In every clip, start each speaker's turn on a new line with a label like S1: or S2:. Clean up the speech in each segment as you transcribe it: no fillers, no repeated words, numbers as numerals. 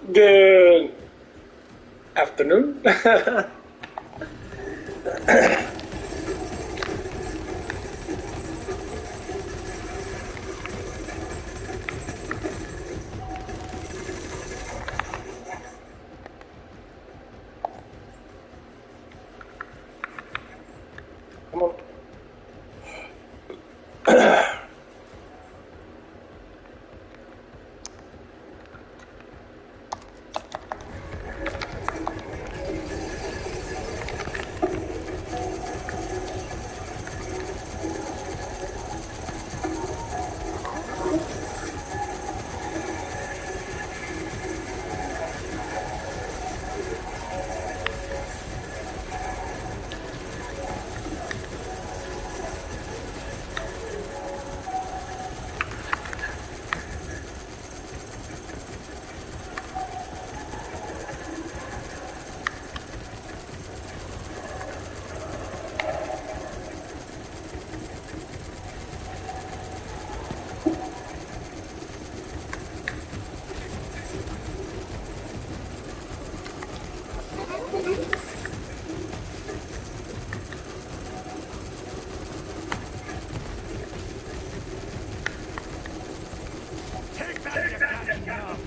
S1: Good afternoon. Come on.
S2: Take that, you goddamn numb!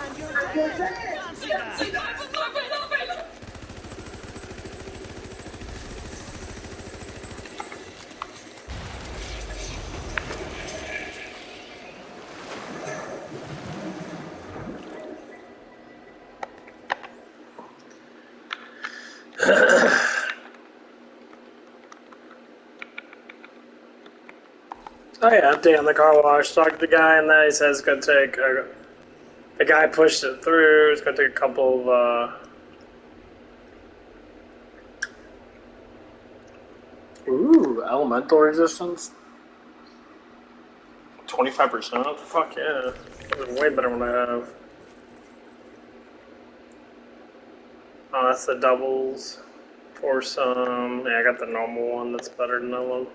S2: And you're dead! Fancy that!
S1: Oh yeah, update on the car wash. Talked to the guy, and then he says it's gonna take. The guy pushed it through. It's gonna take a couple of. Ooh, elemental resistance. 25%. Fuck yeah, that's way better than I have. Oh, that's the doubles. For some, yeah, I got the normal one. That's better than that one.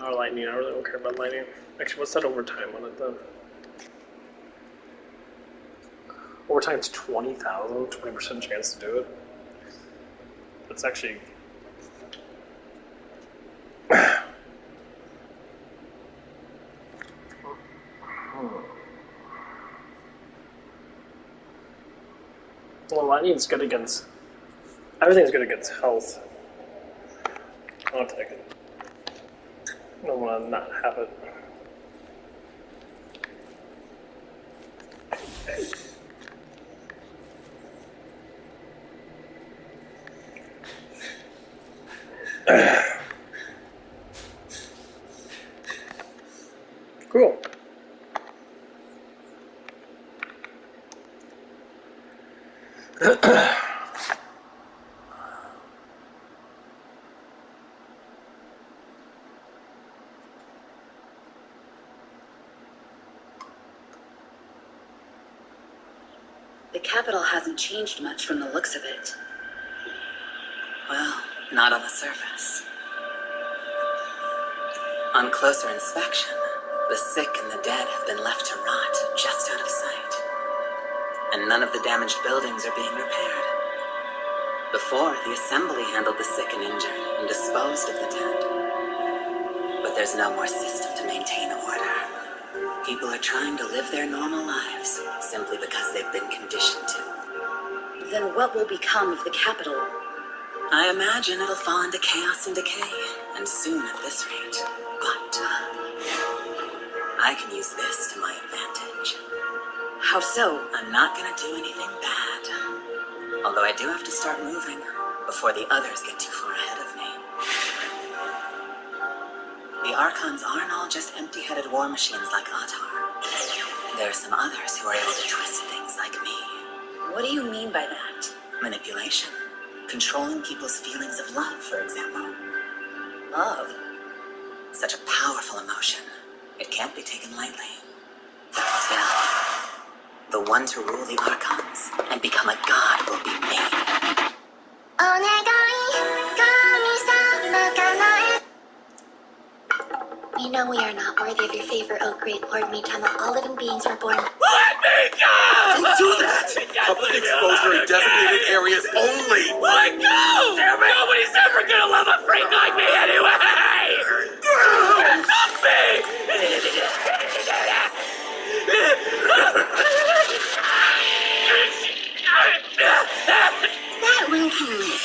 S1: Or lightning. I really don't care about lightning. Actually, what's that overtime on it then? Overtime's 20,000, 20% chance to do it. That's actually. Well, lightning's good against. Everything's good against health. I'll take it. I don't want to not have it.
S3: The capital hasn't changed much from the looks of it. Well, not on the surface. On closer inspection, the sick and the dead have been left to rot just out of sight. And none of the damaged buildings are being repaired. Before, the assembly handled the sick and injured and disposed of the dead. But there's no more system to maintain order. People are trying to live their normal lives simply because they've been conditioned to. Then what will become of the capital? I imagine it'll fall into chaos and decay, and soon at this rate. But I can use this to my advantage. How so? I'm not gonna do anything bad. Although I do have to start moving before the others get too far ahead of me. The Archons aren't all just empty-headed war machines like Atar. There are some others who are able to twist things like me. What do you mean by that? Manipulation. Controlling people's feelings of love, for example. Love? Such a powerful emotion. It can't be taken lightly. Still, the one to rule the Archons and become a god will be me.
S4: You know we are not worthy of your favor, O great Lord Mitama. All living beings were born.
S2: Let me go!
S5: Don't do that! Public exposure in designated areas only!
S2: Let go! Damn it! Nobody's ever gonna love a freak like me anyway! Stop me!
S4: That will help.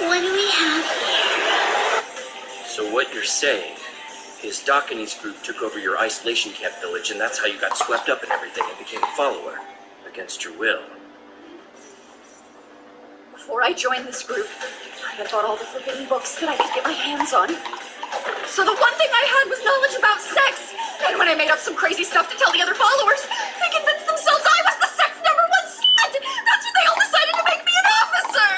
S4: What do we have here?
S6: So what you're saying is Dakini's group took over your isolation camp village, and that's how you got swept up in everything and became a follower, against your will.
S3: Before I joined this group, I had bought all the forbidden books that I could get my hands on. So the one thing I had was knowledge about sex. And when I made up some crazy stuff to tell the other followers, they convinced themselves I was the sect's #1 slut. That's when they all decided to make me an officer.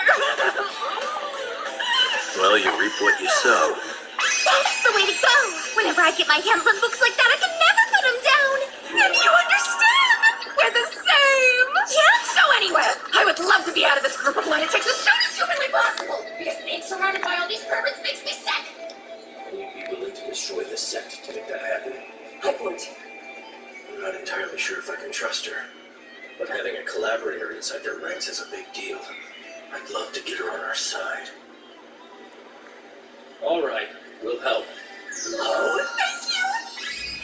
S6: Well, you reap what you sow.
S4: That's the way to go. Whenever I get my hands on books like that, I can never put them down.
S3: And you understand? We're the same. Yeah. So anyway, I would love to be out of this group of lunatics as soon as humanly possible. Because being surrounded by all these perverts makes me sick.
S6: Will you be willing to destroy the sect to make that happen?
S3: I would.
S6: I'm not entirely sure if I can trust her, but having a collaborator inside their ranks is a big deal. I'd love to get her on our side. All right, we'll help.
S4: Oh, thank you.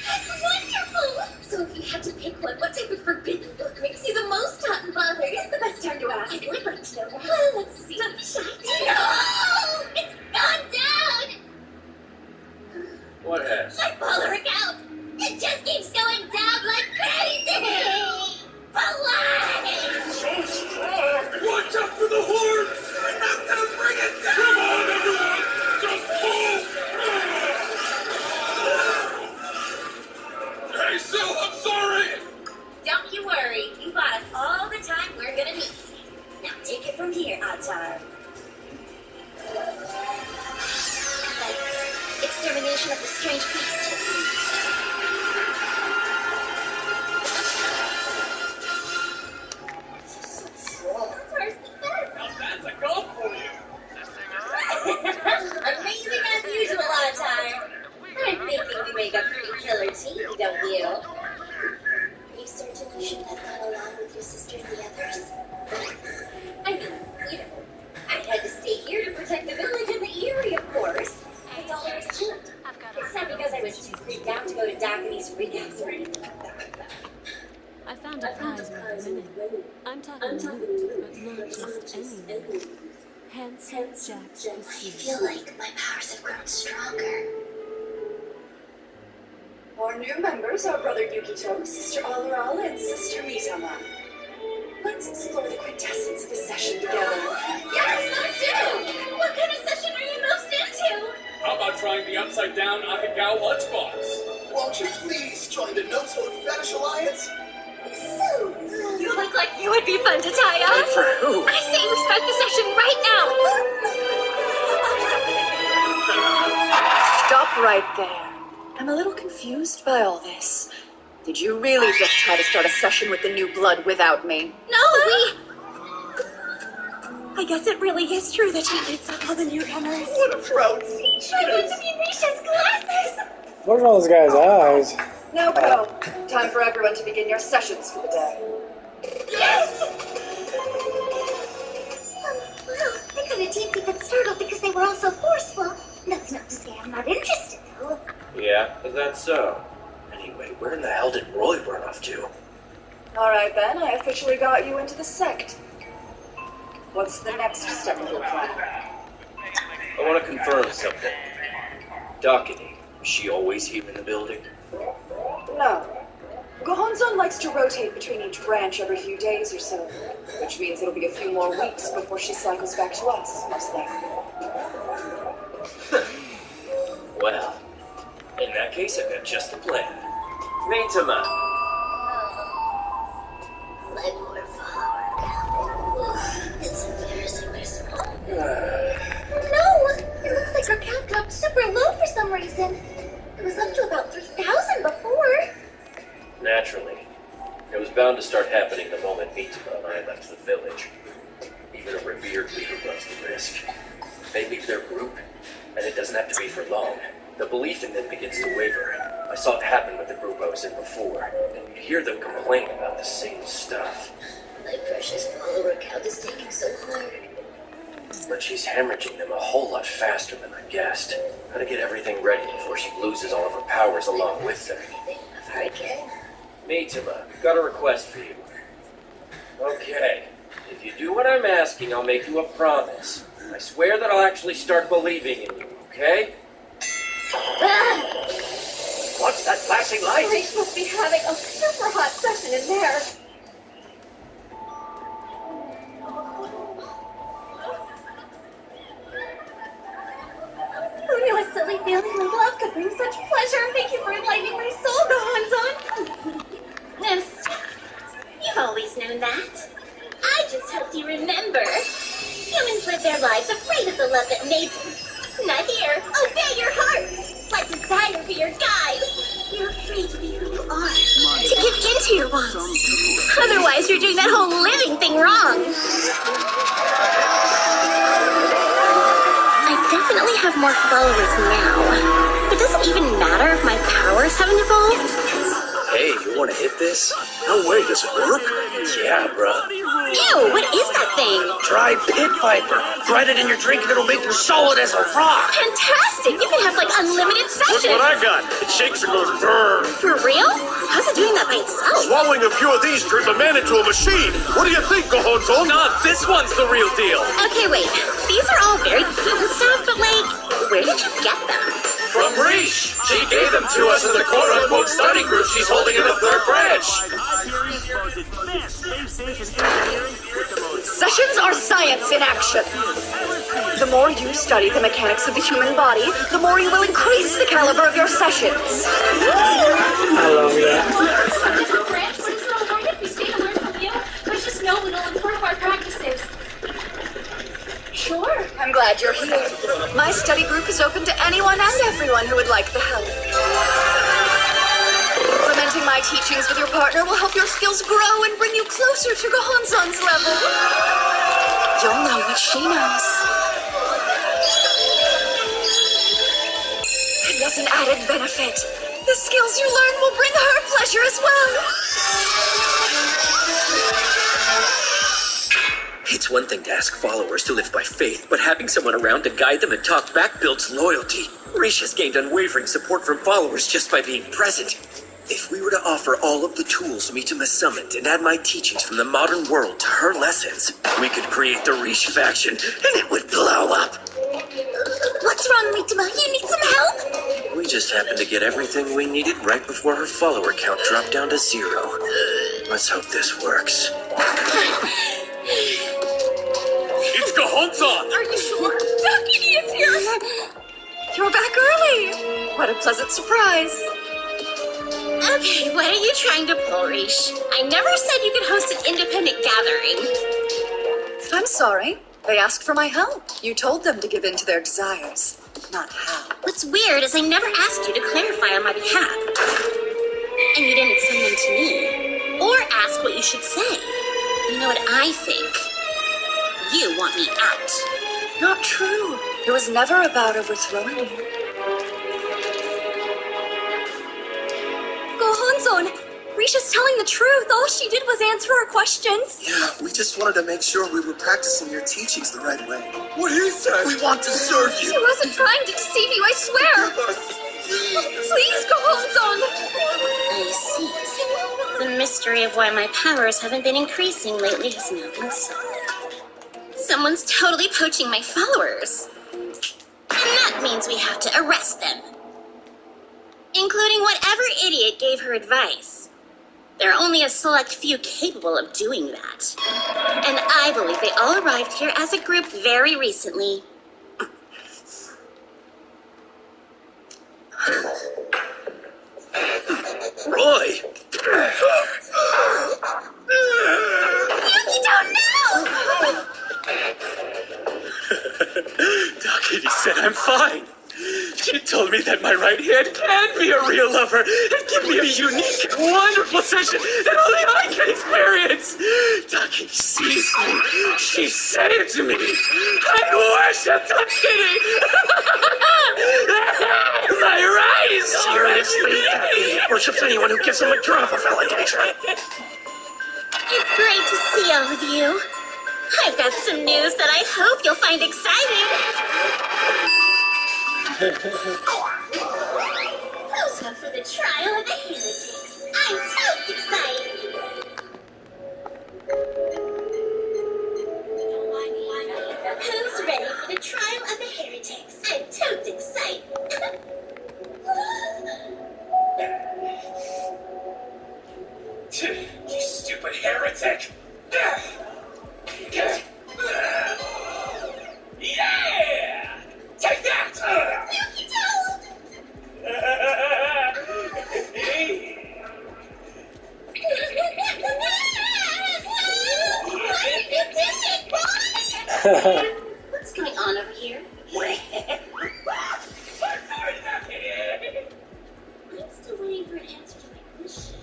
S4: That's wonderful. So if you had to pick one, what type of forbidden book makes you the most hot and bothered? It's the best time to ask. I would like to know that. Well, let's see. Don't be shy. No! It's gone down!
S6: What has?
S4: My polar account! It just keeps going down like crazy! Alive!
S5: So strong! Watch out for the horn! I'm not gonna bring it down! Come on, everyone! Just pull! Hey, Sil, I'm sorry!
S4: Don't you worry. You bought us all the time we're gonna need. Now take it from here, Atar. Extermination of the strange beast.
S5: That's a goal for you!
S4: Amazing as usual, Atar. I'm thinking we make a pretty killer team, don't you? Are you certain you should have gone along with your sister and the others? I mean, you know, I had to stay here to protect the village and the Eyrie, of course. That's all there is to it. It's not because I was too freaked out to go to Dakini's freakouts or anything like that.
S7: I found a prize with women. I'm talking loot, but not just any loot. Handsome Jack's
S4: I feel like my powers have grown stronger.
S3: Our new members are Brother Yukito, Sister Alaral, and Sister Mitama. Let's explore the quintessence of a session together.
S4: Yes, us too! What kind of session are you most into?
S5: How about trying the upside-down Akagawa lunchbox? Won't you please join the No-Toad Fetish Alliance?
S4: You look like you would be fun to tie up.
S6: For who?
S4: I say we start the session right now.
S8: Stop right there. I'm a little confused by all this. Did you really just try to start a session with the new blood without me?
S4: No, I guess it really is true that she eats up all the newcomers.
S5: What a proud
S4: I want to be Risha's glasses.
S1: Look at all those guys' eyes.
S8: Now go. Time for everyone to begin your sessions for the day.
S4: Yes! I kind of did get startled because they were all so forceful. That's not to say I'm not interested, though.
S6: Yeah, is that so? Anyway, where in the hell did Roy run off to?
S8: Alright then, I officially got you into the sect. What's the next step of your plan?
S6: I want to confirm something. Dockety, is she always here in the building?
S8: No. Gohonzon likes to rotate between each branch every few days or so, which means it'll be a few more weeks before she cycles back to us, most likely.
S6: Well, in that case, I've got just the plan. Meitama!
S4: My poor flower. It's embarrassing myself. No! It looks like our count dropped super low for some reason. It was up to about 3,000 before.
S6: Naturally. It was bound to start happening the moment Meitama and I left the village. Even a revered leader runs the risk. They leave their group, and it doesn't have to be for long. The belief in them begins to waver. I saw it happen with the group I was in before, and you'd hear them complain about the same stuff.
S4: My precious follower count is taking so hard.
S6: But she's hemorrhaging them a whole lot faster than I guessed. Gotta get everything ready before she loses all of her powers along with her.
S4: Anything of her again?
S6: Meitama, got a request for you. Okay, if you do what I'm asking, I'll make you a promise. I swear that I'll actually start believing in you, okay? What's that flashing light?
S4: Rish must be having a super hot session in there. Who knew a silly feeling like love could bring such pleasure? Thank you for enlightening my soul, Gohanzon. You've always known that. I just helped you remember. Humans live their lives afraid of the love that made them. Not here. Obey your heart. Let desire be your guide. You're free to be who you are. To give in to your wants. Otherwise, you're doing that whole living thing wrong. I definitely have more followers now. But does it even matter if my powers haven't evolved?
S6: Hey, you wanna hit this?
S5: No way, does it work?
S6: Yeah, bruh.
S4: Ew, what is that thing?
S6: Try Pit Viper. Grind it in your drink and it'll make you solid as a rock.
S4: Fantastic! You can have like unlimited
S5: Look
S4: sessions.
S5: what I got. It shakes and goes brrr.
S4: For real? How's it doing that by itself?
S5: Swallowing a few of these turns a man into a machine. What do you think, Gohonzon?
S6: God, this one's the real deal.
S4: Okay, wait. These are all very cute and stuff, but like, where did you get them?
S6: From Rish. She gave them to us in the quote-unquote study group she's holding in the third branch.
S8: Sessions are science in action. The more you study the mechanics of the human body, the more you will increase the caliber of your sessions.
S1: I love that.
S4: Different branch, but it's not hard if we stay to learn from you. There's just no it'll improve our practices. Sure.
S8: I'm glad you're here. My study group is open to anyone and everyone who would like the help. Implementing my teachings with your partner will help your skills grow and bring you closer to Gohonzon's level. You'll know what she knows. And as an added benefit, the skills you learn will bring her pleasure as well.
S6: It's one thing to ask followers to live by faith, but having someone around to guide them and talk back builds loyalty. Rish has gained unwavering support from followers just by being present. If we were to offer all of the tools Meitama summoned and add my teachings from the modern world to her lessons, we could create the Rish faction, and it would blow up.
S4: What's wrong, Meitama? You need some help?
S6: We just happened to get everything we needed right before her follower count dropped down to 0. Let's hope this works.
S5: It's Gohonzon!
S4: Are you sure? Dockety is here!
S8: You're back early. What a pleasant surprise.
S4: Okay, what are you trying to pull, Rish? I never said you could host an independent gathering.
S8: I'm sorry. They asked for my help. You told them to give in to their desires, not how.
S4: What's weird is I never asked you to clarify on my behalf. And you didn't send them to me. Or ask what you should say. You know what I think? You want me out.
S8: Not true. It was never about overthrowing you.
S9: Gohonzon! Risha's telling the truth. All she did was answer our questions.
S10: Yeah, we just wanted to make sure we were practicing your teachings the right way. What he said! We want to serve you!
S9: She wasn't trying to deceive you, I swear! Please, Gohonzon!
S4: I see. The mystery of why my powers haven't been increasing lately has now been solved. Someone's totally poaching my followers. And that means we have to arrest them. Including whatever idiot gave her advice. There are only a select few capable of doing that. And I believe they all arrived here as a group very recently.
S10: Roy!
S4: You don't know!
S10: Dakini said I'm fine. She told me that my right hand can be a real lover and give me a unique, wonderful session that only I can experience. Dakini sees me. She said it to me. I worship Dakini. Am I right? Seriously, Dakini worships anyone who gives him a drop of validation.
S4: It's great to see all of you. I've got some news that I hope you'll find exciting. Who's up for the trial of the heretics? I'm so excited! Who's ready for the trial of the heretics? I'm totes excited!
S5: You stupid heretic! Yeah! Take that!
S4: You don't! What's going on over here? I'm still waiting for an answer to my question.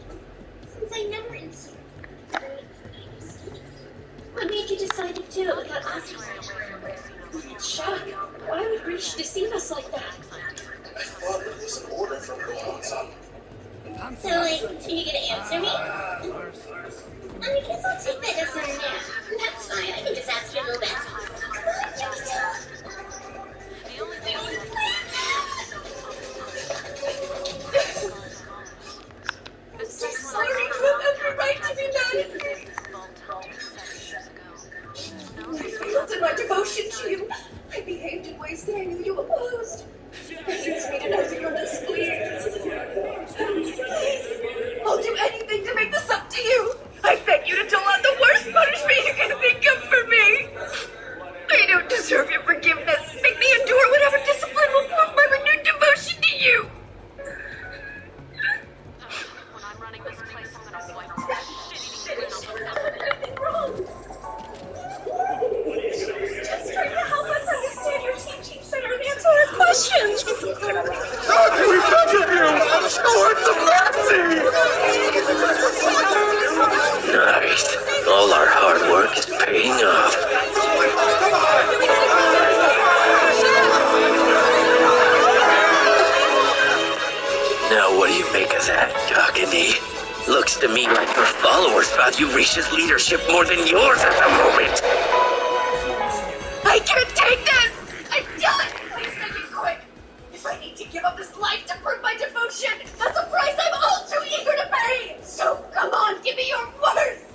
S4: Since I never inserted what made you decide to do it without asking? I'm in shock. Why would Rish deceive us like that?
S10: I thought it was an order from her Hansan.
S4: So, like, are you gonna answer me? I guess I'll take that as a no. That's fine. I can just ask you a little bit.
S8: I'm so sorry. You have every right to be mad. I failed in my devotion to you. I behaved in ways that I knew you opposed. It hurts me to know that you're displeased. I'll do anything to make this up to you. I beg you to dole out the worst punishment you can think of for me. I don't deserve your forgiveness. Make me endure whatever discipline will prove my renewed devotion to you.
S7: When I'm running this place, I'm gonna wipe that shit-eating
S8: Wrong. Just trying to help us understand your teachings better and answer our questions.
S10: We forgive you! Show us some mercy! Nice. All our hard work is paying off. Now what do you make of that, Dakini? Looks to me like your followers value Risha's leadership more than yours at the moment.
S8: I can't take this! I'm done! Please make it quick! If I need to give up this life to prove my devotion, that's a price I'm all too eager to pay! So come on, give me your worst!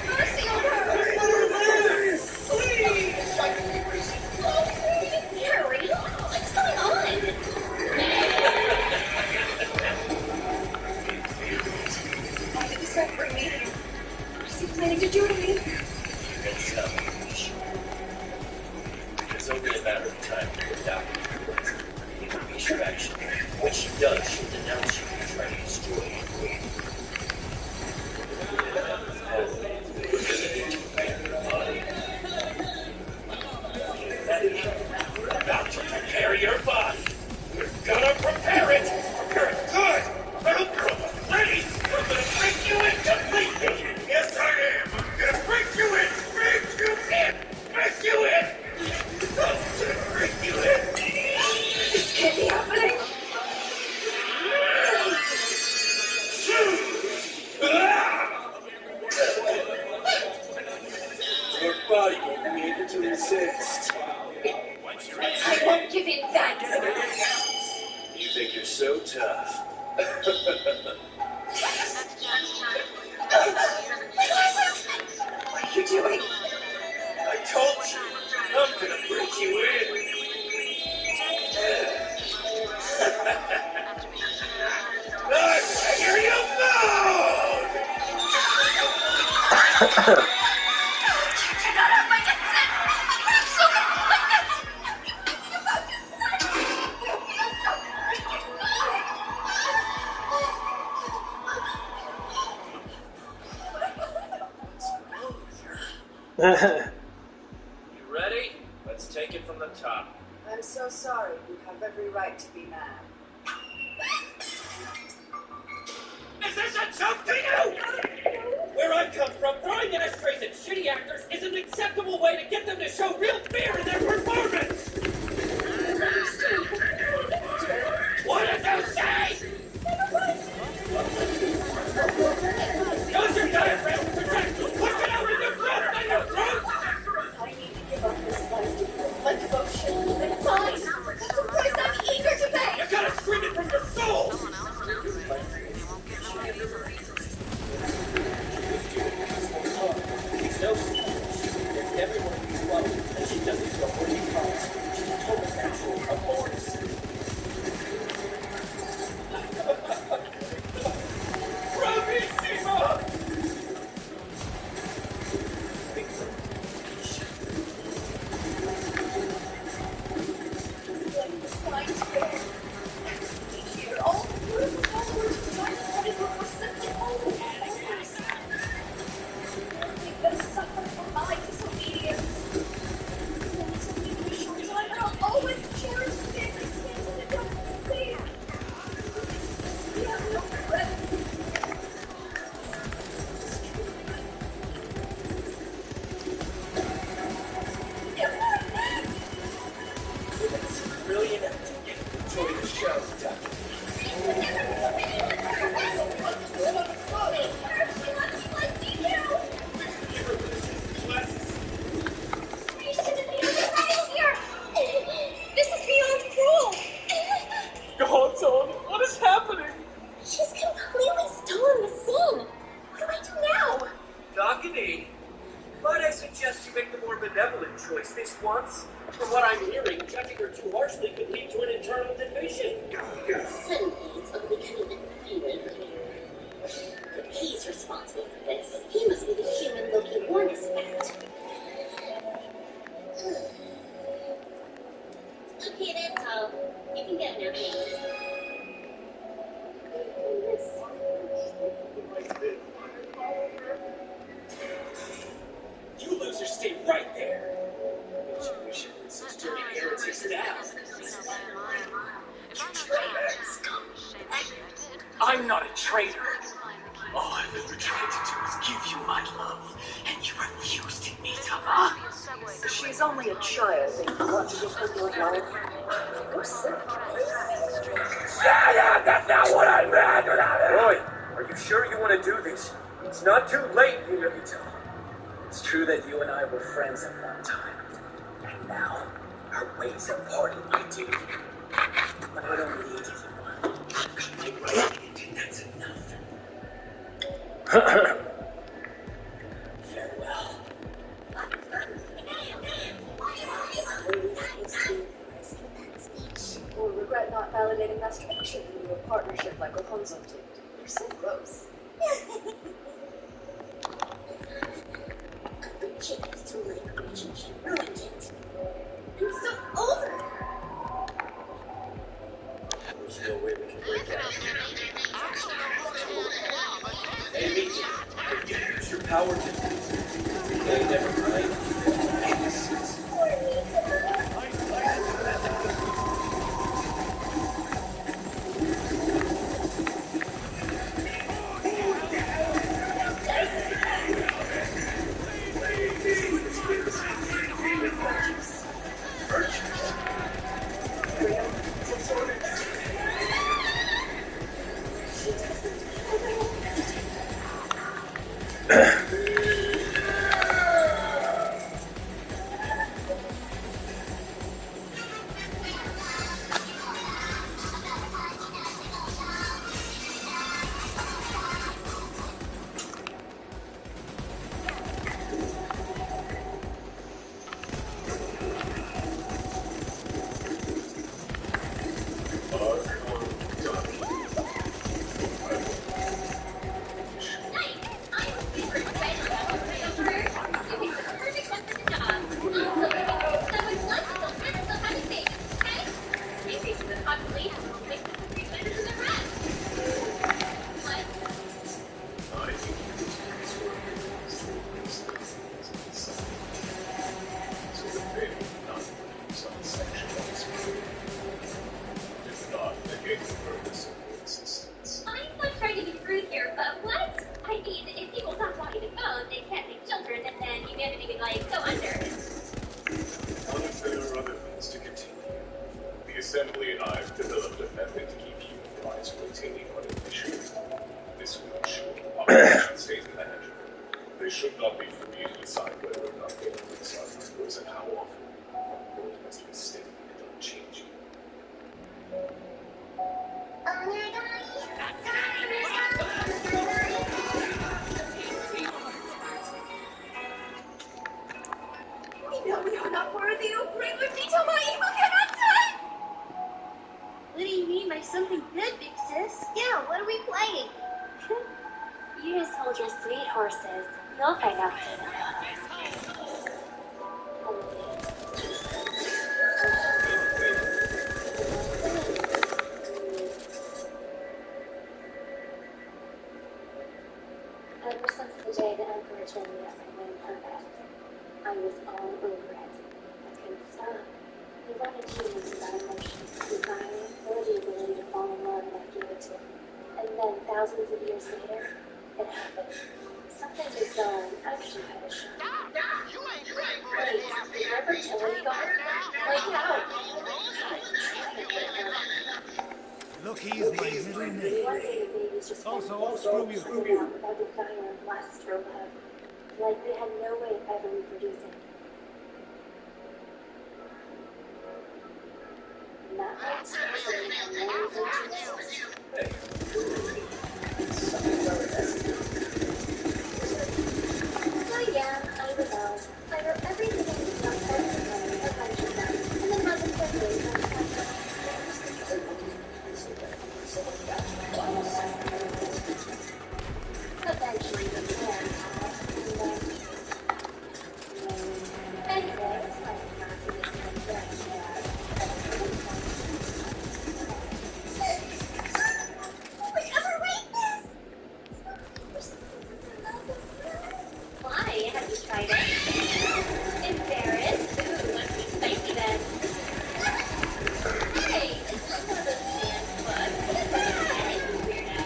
S8: Mercy on her! Please!
S4: Harry, what's going on?
S6: time with the doctor. It would be distraction. When she does, she'll denounce you and try to destroy you. We're about to prepare your body. We're gonna prepare it. Prepare it good. Little girl, ready? We're gonna break you in completely. Yes, I am. I'm gonna break you in. Break you in. Break you in. I'm gonna break you in.
S8: This can't be happening.
S6: Your body won't be able to resist.
S8: I won't give in that.
S6: You think you're so tough.
S8: What are you doing?
S6: I told you, I'm gonna break you in. I hear you moan!
S8: You cannot have my consent. I'm so conflicted.
S6: You ready? Let's take it from the top.
S11: I'm so sorry. You have every right to be mad.
S10: Is this a joke to you? Where I come from, throwing in a straight at shitty actors is an acceptable way to get them to show real fear in their performance! What did you say? Use your diaphragm to protect! Push it out in your throat, not your throat!
S8: I need to give up this life to prove my devotion. And fine. That's a price I'm eager to pay.
S10: You gotta scream it from your soul!
S6: She's no fool. Everyone is well, and she doesn't go where he comes. She's a total natural, a born
S10: Bravissima!
S6: brilliant acting. Enjoy the show, Doctor.
S8: This is beyond cruel.
S1: God's on. What is happening?
S4: She's completely stolen the scene. What do I do now?
S10: Doggity, might I suggest you make the more benevolent choice this once? From what I'm hearing, judging her too harshly could lead to an internal division.
S4: Suddenly, it's all becoming infuriating. But he's responsible for this. He must be the human Loki warned us about. Okay, that's all. You can go now, Kate.
S10: You losers stay right there. Sister inherits your staff. I'm not a traitor. All I've ever tried to do is give you my love, and you refused to meet her.
S11: She's only a child, and you want to give her your life? Go sick.
S10: That's not what I meant! Roy, are you sure you want to do this? It's not too late, Yurito. It's true that you and I were friends at one time. And now, our ways are parted, my dear. But I don't need anyone. That's enough. Farewell.
S11: We'll regret not validating masturbation into a partnership like Alfonso did. You're so gross.
S4: She has to like relationship ruined it. I'm so over
S5: wants to continue. The Assembly and I have developed a method to keep human lives rotating on a mission. This will ensure the population stays manageable. They should not be free to decide whether or not they release our numbers and how often. Our world must be steady and unchanging.
S8: We know we are not worthy of greater detail my evil cannot say!
S4: What do you mean by something good, big sis? Yeah, what are we playing? You just hold your sweet horses. You'll find out soon enough. Ever since the day the Emperor told me that my name purpose, I was all over it. I couldn't stop. He wanted humans without emotions, desire, or the ability to fall in love, and I gave it to him. And then, thousands of years later, it happened. Something bizarre and actually kind of shocking. Wait, is my fertility gone? Like how?
S2: Lucky is my middle name.
S4: One day the babies just
S2: Also, screw you.
S4: out without desire and lust or love. Like they had no way of ever reproducing. Not like something had no reason to exist. So yeah, I rebelled. I wrote everything I was not supposed to know, a bunch of them, and then had them sent ways on eventually the plan anyway, it's like not to this kind of why? Have you tried it? Embarrassed? Ooh, must be spicy then. Hey, it's not one of those dance books. Hey, you weirdo.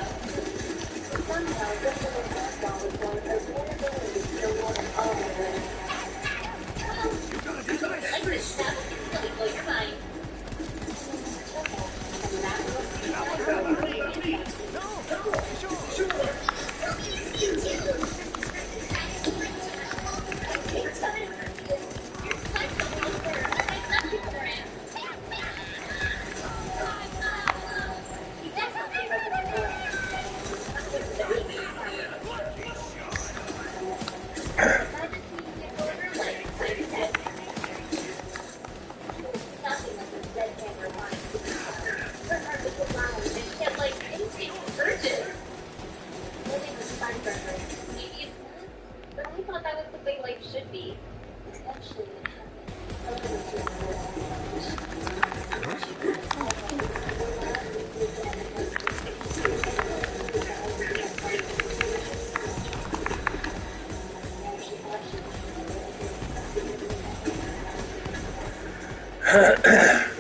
S4: Somehow, this little basketball was one of those inability to feel more than all of them. Like this stuff can really blow your mind.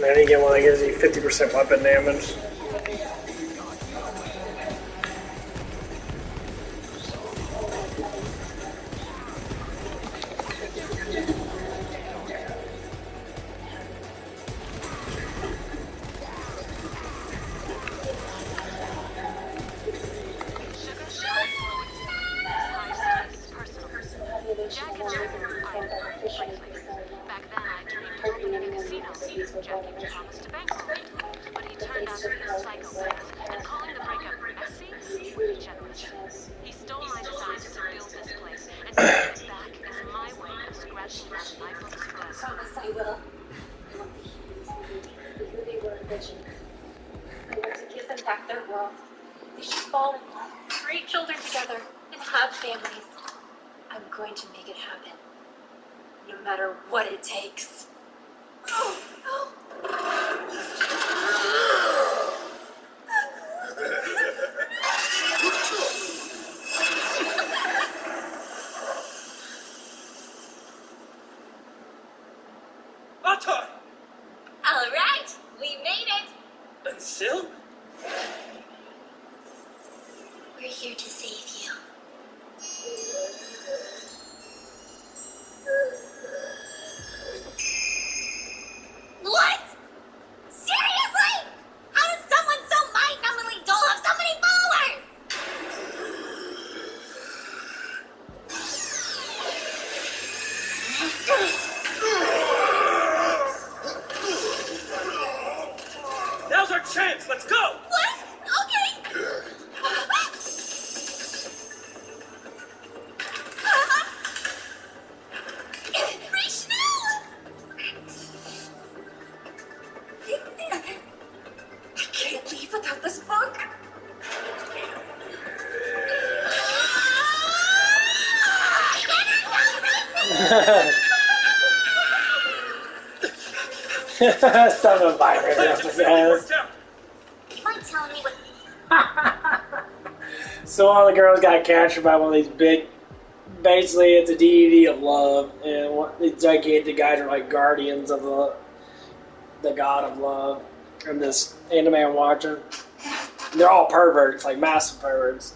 S1: Then you get one that gives you 50% weapon damage.
S10: chance. Let's go.
S8: What? Okay. Free schnell! I can't leave without this book.
S1: Son of a vibrator up his ass.
S4: You mind telling me what?
S1: So all the girls got captured by one of these big. Basically, it's a deity of love, and these gigantic guys are like guardians of the god of love. And this anime I'm watching, they're all perverts, like massive perverts.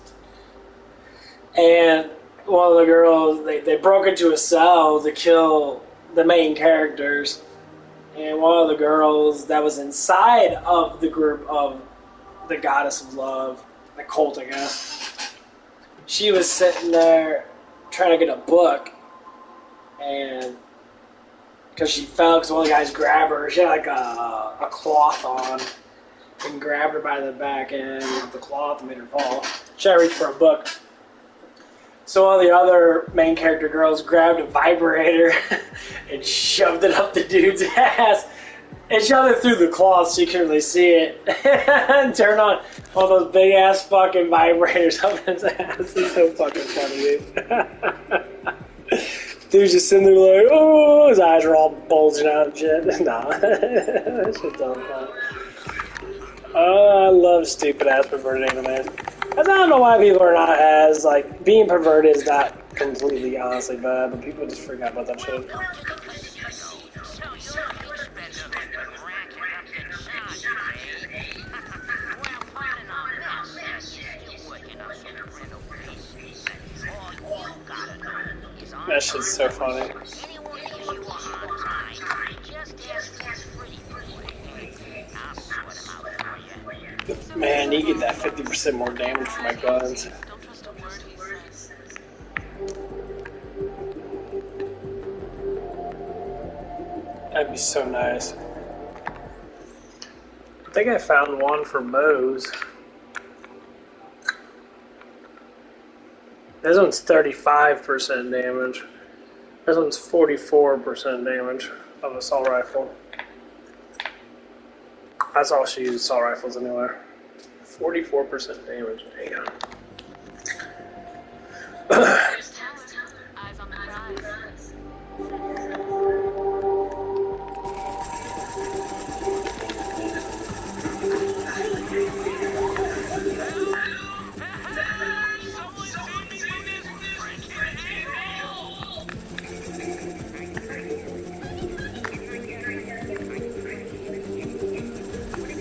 S1: And one of the girls, they broke into a cell to kill the main characters. And one of the girls that was inside of the group of the goddess of love, the cult, I guess, she was sitting there trying to get a book, and because she fell, because one of the guys grabbed her, she had like a cloth on, and grabbed her by the back end of the cloth and made her fall. She had to reach for a book. So one of the other main character girls grabbed a vibrator and shoved it up the dude's ass. And shoved it through the cloth so you couldn't really see it. And turned on all those big ass fucking vibrators up his ass. He's so fucking funny, dude. Dude's just sitting there like, oh, his eyes are all bulging out and shit. Nah. That shit's all fun. Oh, I love stupid ass perverted anime. I don't know why people are not as, like, being perverted is not completely honestly bad, but people just forget about that shit. That shit's so funny. Man, you get that 50% more damage for my guns. That'd be so nice. I think I found one for bows. This one's 35% damage. This one's 44% damage of assault rifle. That's all she uses assault rifles anyway. 44% damage. Damn.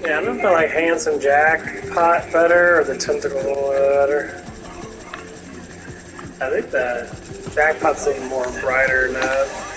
S1: Yeah, I don't know if I like Handsome Jackpot better or the Tentacle better. I think the Jackpot's a little more brighter than that.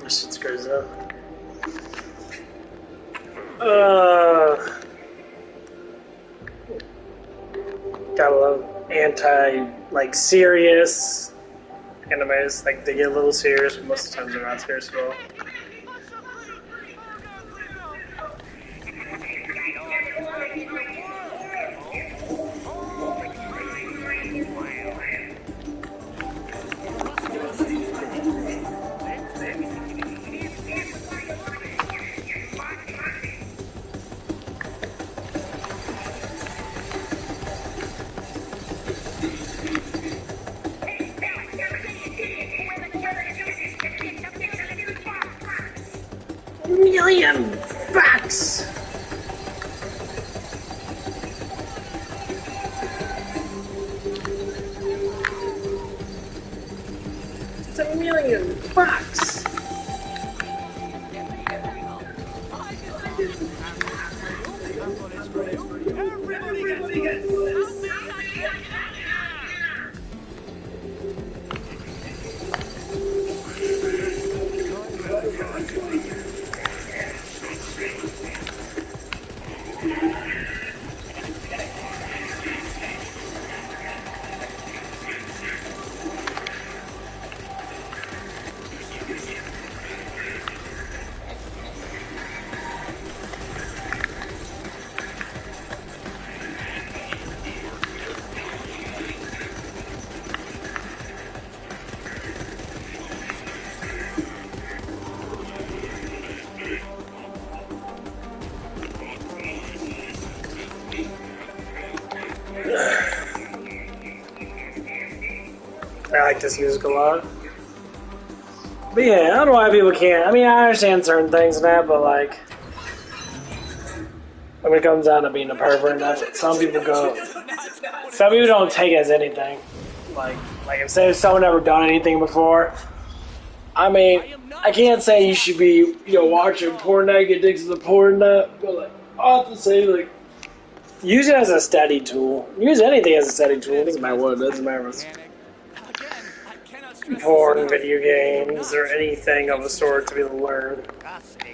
S1: This shit's crazy though. Gotta love like serious animes. Like they get a little serious, but most of the times they're not serious at all. $7 million bucks.
S2: Everybody gets one. Help me! I can't get out of here!
S1: I like this music a lot. But yeah, I don't know why people can't. I mean, I understand certain things and that, but like, when it comes down to being a pervert, some people don't take it as anything. Like if say someone never done anything before, I mean, I can't say you should be, watching porn net, get addicted to the porn net, but like, I have to say, like, use it as a study tool. Use anything as a study tool. It doesn't matter what it is. It doesn't matter if it's porn, video games, or anything of a sort to be able to learn.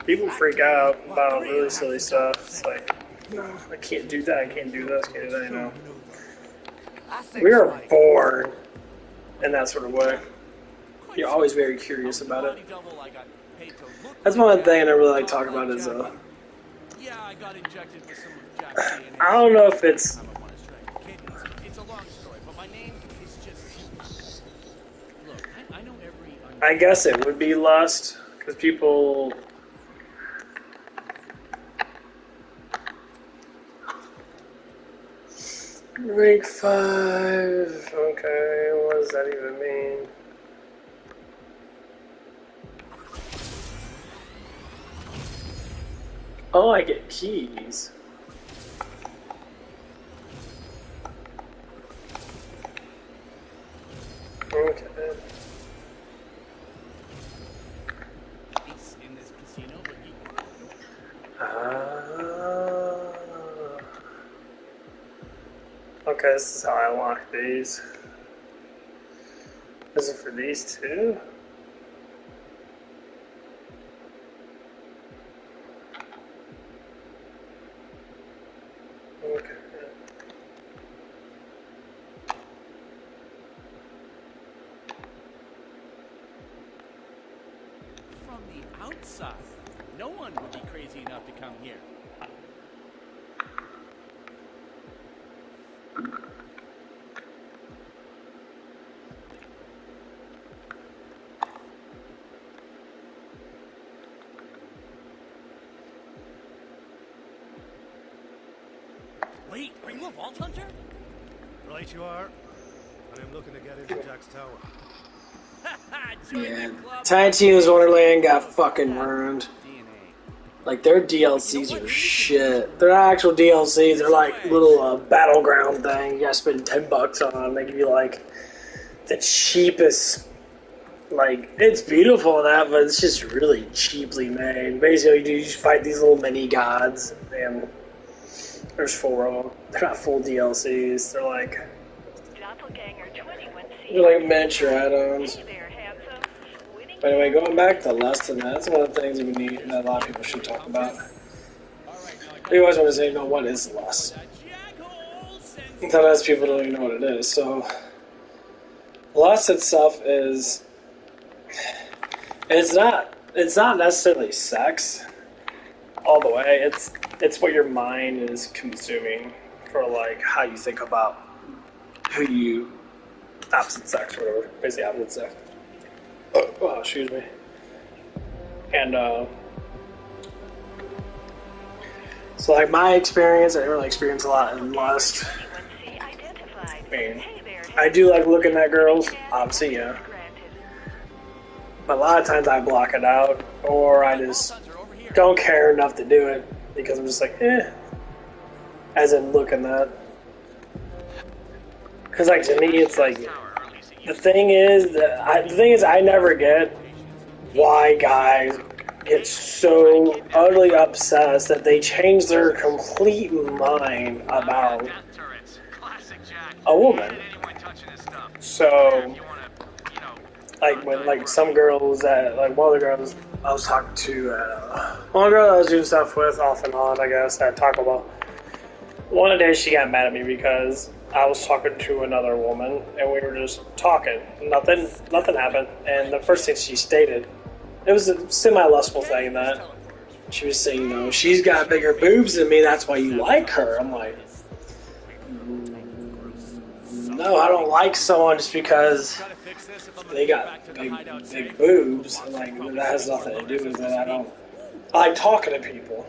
S1: People freak out about really silly stuff. It's like, no, I can't do that. I can't do this. I can't do that. We are born in that sort of way. You're always very curious about it. That's one thing I really like talking about is I don't know if it's
S2: a long story, but my name is just... Look, I know every...
S1: I guess it would be lust, because people... Rank 5... Okay, what does that even mean? Oh, I get keys. Okay.
S2: He's in this casino, but he...
S1: Okay, this is how I unlock these. Is it for these two? Okay.
S2: From the outside, no one would be crazy enough to come here. Wait, are you a vault hunter?
S12: Right you are. And I'm looking to get into Jack's tower.
S1: Yeah. Tiny Tina's Wonderland got fucking ruined. Like, their DLCs are shit. They're not actual DLCs, they're like little battleground thing. You gotta spend $10 on. They give you like the cheapest. Like, it's beautiful and that, but it's just really cheaply made. Basically, you just fight these little mini gods, and there's 4 of them. They're not full DLCs. They're like miniature add-ons. But anyway, going back to lust, and that's one of the things that we need, that a lot of people should talk about. We always want to say, what is lust? Sometimes people don't even know what it is. So, lust itself is, it's not necessarily sex all the way. It's what your mind is consuming for, like, how you think about who you, opposite sex or whatever, basically opposite sex. Oh, excuse me. And, so like my experience, I didn't really experience a lot in lust. I mean, I do like looking at girls, obviously, yeah. But a lot of times I block it out, or I just don't care enough to do it, because I'm just like, as in looking at. Because like to me, it's like, The thing is, I never get why guys get so utterly obsessed that they change their complete mind about a woman. So, like when like some girls that like one of the girls I was talking to, one girl I was doing stuff with off and on, I guess at Taco Bell. One day she got mad at me because I was talking to another woman and we were just talking. Nothing happened. And the first thing she stated, it was a semi-lustful thing that she was saying, you know, she's got bigger boobs than me, that's why you like her. I'm like, no, I don't like someone just because they got big boobs. Like, that has nothing to do with it. I like talking to people.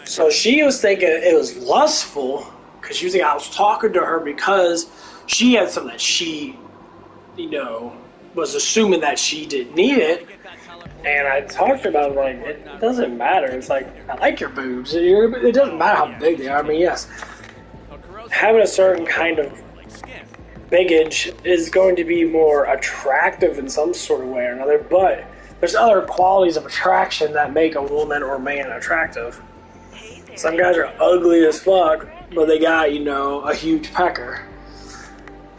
S1: So she was thinking it was lustful because she was thinking I was talking to her because she had something that she, you know, was assuming that she didn't need it. And I talked about it, like, it doesn't matter. It's like, I like your boobs. It doesn't matter how big they are. I mean, yes, having a certain kind of biggage is going to be more attractive in some sort of way or another, but there's other qualities of attraction that make a woman or man attractive. Some guys are ugly as fuck, but they got, you know, a huge pecker.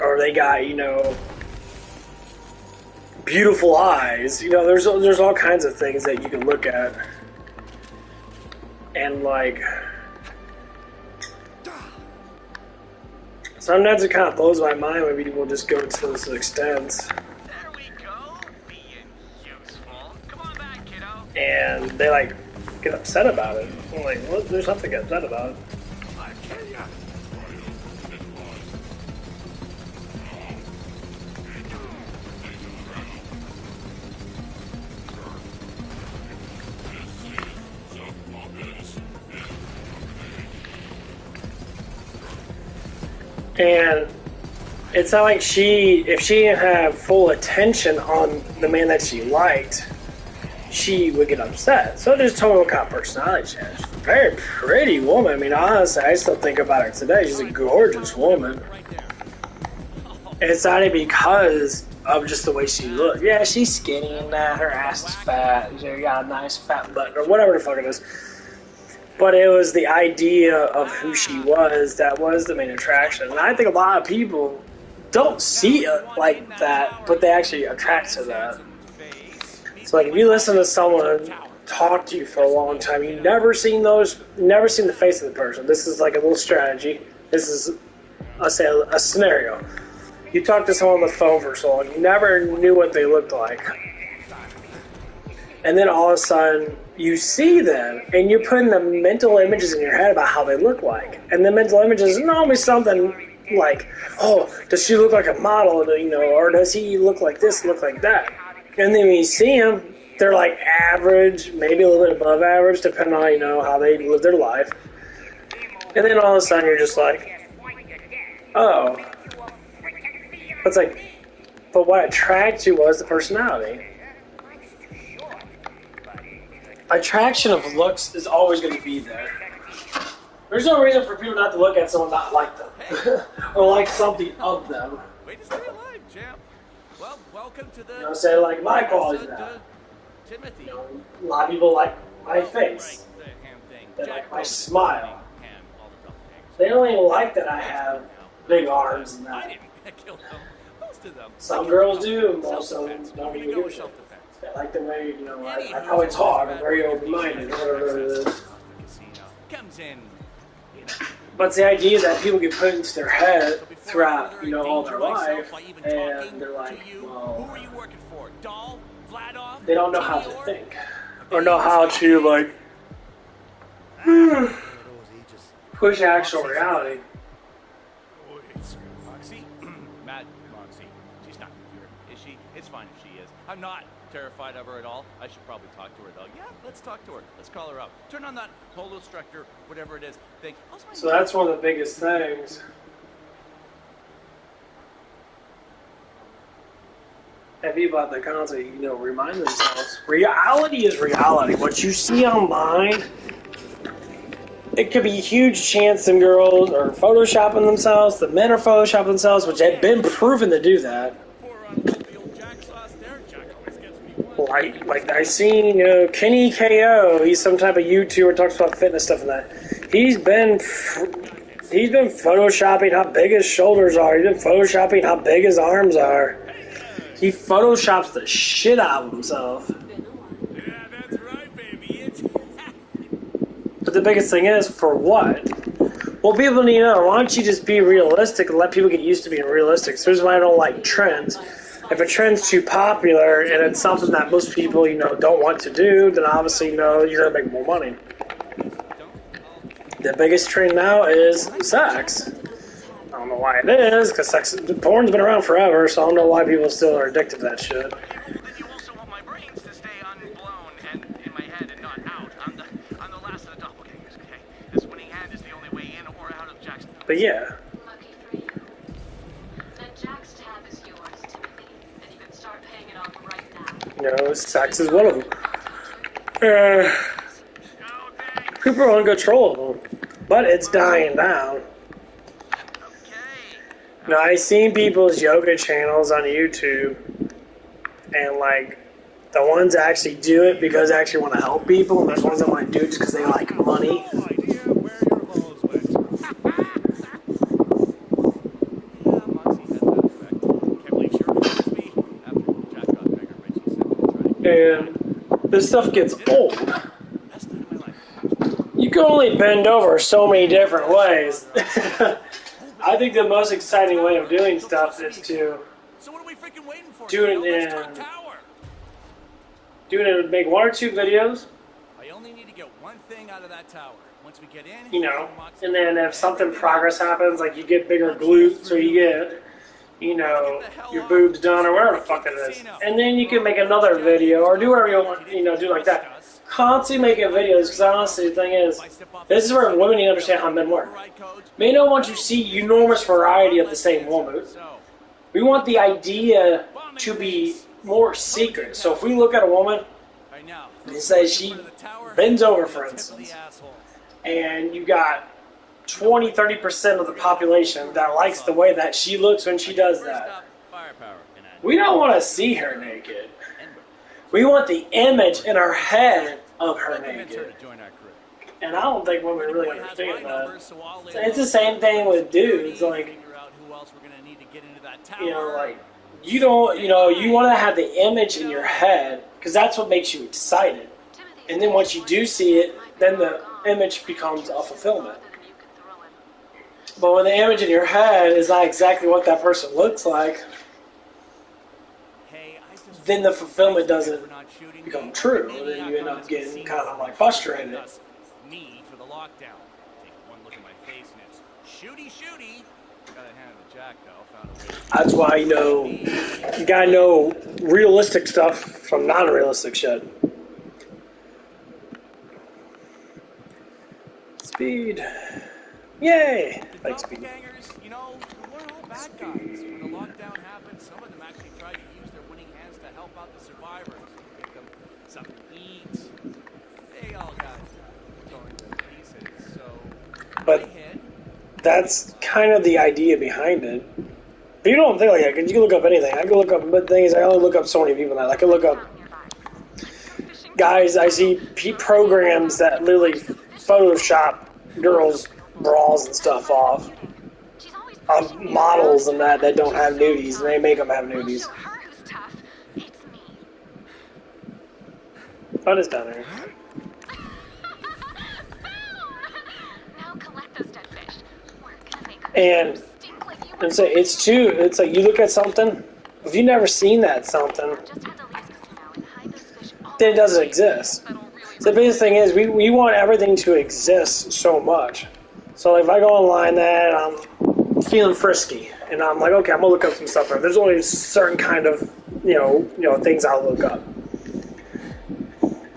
S1: Or they got, you know, beautiful eyes. You know, there's all kinds of things that you can look at. And, like, sometimes it kind of blows my mind when people just go to those extents.
S2: There we go, being useful. Come on back, kiddo.
S1: And they, like, get upset about it. I'm like, well, there's nothing to get upset about. And it's not like if she didn't have full attention on the man that she liked, she would get upset. So just told me what kind of personality she has. She's a very pretty woman. I mean, honestly, I still think about her today. She's a gorgeous woman. And it's not even because of just the way she looked. Yeah, she's skinny and that. Her ass is fat. She got a nice fat butt or whatever the fuck it is. But it was the idea of who she was that was the main attraction. And I think a lot of people don't see it like that, but they actually attract to that. So, like, if you listen to someone talk to you for a long time, you've never seen the face of the person. This is like a little strategy. This is, let's say, a scenario. You talk to someone on the phone for so long, you never knew what they looked like. And then all of a sudden, you see them, and you're putting the mental images in your head about how they look like. And the mental images is normally something like, oh, does she look like a model, you know, or does he look like this, look like that? And then when you see them, they're like average, maybe a little bit above average, depending on, you know, how they live their life. And then all of a sudden, you're just like, oh. It's like, but what attracted you was the personality. Attraction of looks is always going to be there. There's no reason for people not to look at someone not like them. Or like something of them.
S2: Way to stay alive, champ. Well, welcome to the...
S1: You know, say like my qualities now.
S2: Timothy.
S1: You know, a lot of people like my face. They like my smile. They don't even like that I have big arms and that. Some girls do, most of them don't even give a shit. They like the way, you know, I probably talk, I'm very open-minded, whatever it is. But it's the idea that people get put into their head throughout, you know, all their life, and they're like, well, they don't know how to think, or know how to, like, push actual reality.
S2: Moxie? Mad Moxie. She's not here, is she? It's fine if she is. I'm not terrified of her at all. I should probably talk to her, though. Yeah, let's talk to her. Let's call her up. Turn on that holostructure, whatever it is, thing.
S1: So that's one of the biggest things. That people have to constantly, you know, remind themselves. Reality is reality. What you see online it could be a huge chance some girls are photoshopping themselves, the men are photoshopping themselves, which have been proven to do that. Like I seen, Kenny KO. He's some type of YouTuber, talks about fitness stuff and that. He's been photoshopping how big his shoulders are. He's been photoshopping how big his arms are. He photoshops the shit out of himself.
S2: Yeah, that's right, baby.
S1: But the biggest thing is, for what? Well, people need to know, why don't you just be realistic and let people get used to being realistic? So here's why I don't like trends. If a trend's too popular and it's something that most people, don't want to do, then obviously, you're going to make more money. The biggest trend now is sex. I don't know why it is, because porn's been around forever, so I don't know why people still are addicted to that shit. But yeah.
S7: Lucky for you. That Jack's tab is yours, Timothy, and you can start paying it off right now.
S1: Sex is one of them. People are in control of them, but it's dying down. Now, I've seen people's yoga channels on YouTube, and the ones that actually do it because they actually want to help people, and there's ones that want to do it just because they like money. And this stuff gets old. You can only bend over so many different ways. I think the most exciting way of doing stuff is to do it make one or two videos.
S2: I only need to get one thing out of that tower. Once we get in,
S1: and then if something progress happens, like you get bigger glutes or you get, your boobs done or whatever the fuck it is. And then you can make another video or do whatever you want, do like that. Constantly making videos, because honestly the thing is, this is where women need to understand how men work. Men don't want you to see enormous variety of the same woman. We want the idea to be more secret. So if we look at a woman and say she bends over, for instance, and you got 20-30% of the population that likes the way that she looks when she does that, we don't want to see her naked. We want the image in our head of her naked. And I don't think women really understand that. It's the same thing with dudes. You want to have the image in your head because that's what makes you excited. And then once you do see it, then the image becomes a fulfillment. But when the image in your head is not exactly what that person looks like, then the fulfillment doesn't become true. And then you end up getting kind of frustrated.
S2: Me for the lockdown. Take one look at my face and it's shooty. Got a hand of Jack though. Found a way.
S1: That's why you gotta know realistic stuff from non-realistic shit. Speed. Yay! Like speed.
S2: We're all bad guys. When the lockdown happened, some of them actually tried to use their winning hands to help out the survivors. Give them something to eat. They all got torn to pieces, so...
S1: But that's kind of the idea behind it. But you don't think like that, because you can look up anything. I can look up, but the thing is, I only look up so many people now. I can look up guys, I see programs that literally Photoshop girls' bras and stuff off. Models and that don't have nudies, and they make them have nudies. What is down there? And so it's like you look at something, if you've never seen that something, then it doesn't exist. So the biggest thing is we want everything to exist so much. So if I go online and I'm feeling frisky, and I'm like, okay, I'm gonna look up some stuff. There's only a certain kind of things I'll look up.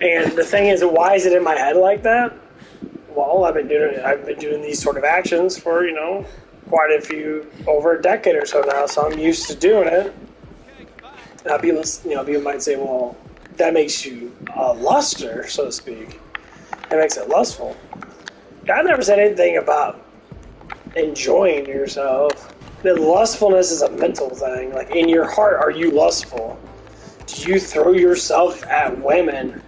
S1: And the thing is, why is it in my head like that? Well, I've been doing these sort of actions for quite a few, over a decade or so now. So I'm used to doing it. Now people might say, well, that makes you a luster, so to speak. It makes it lustful. God never said anything about enjoying yourself. The lustfulness is a mental thing. Like, in your heart, are you lustful? Do you throw yourself at women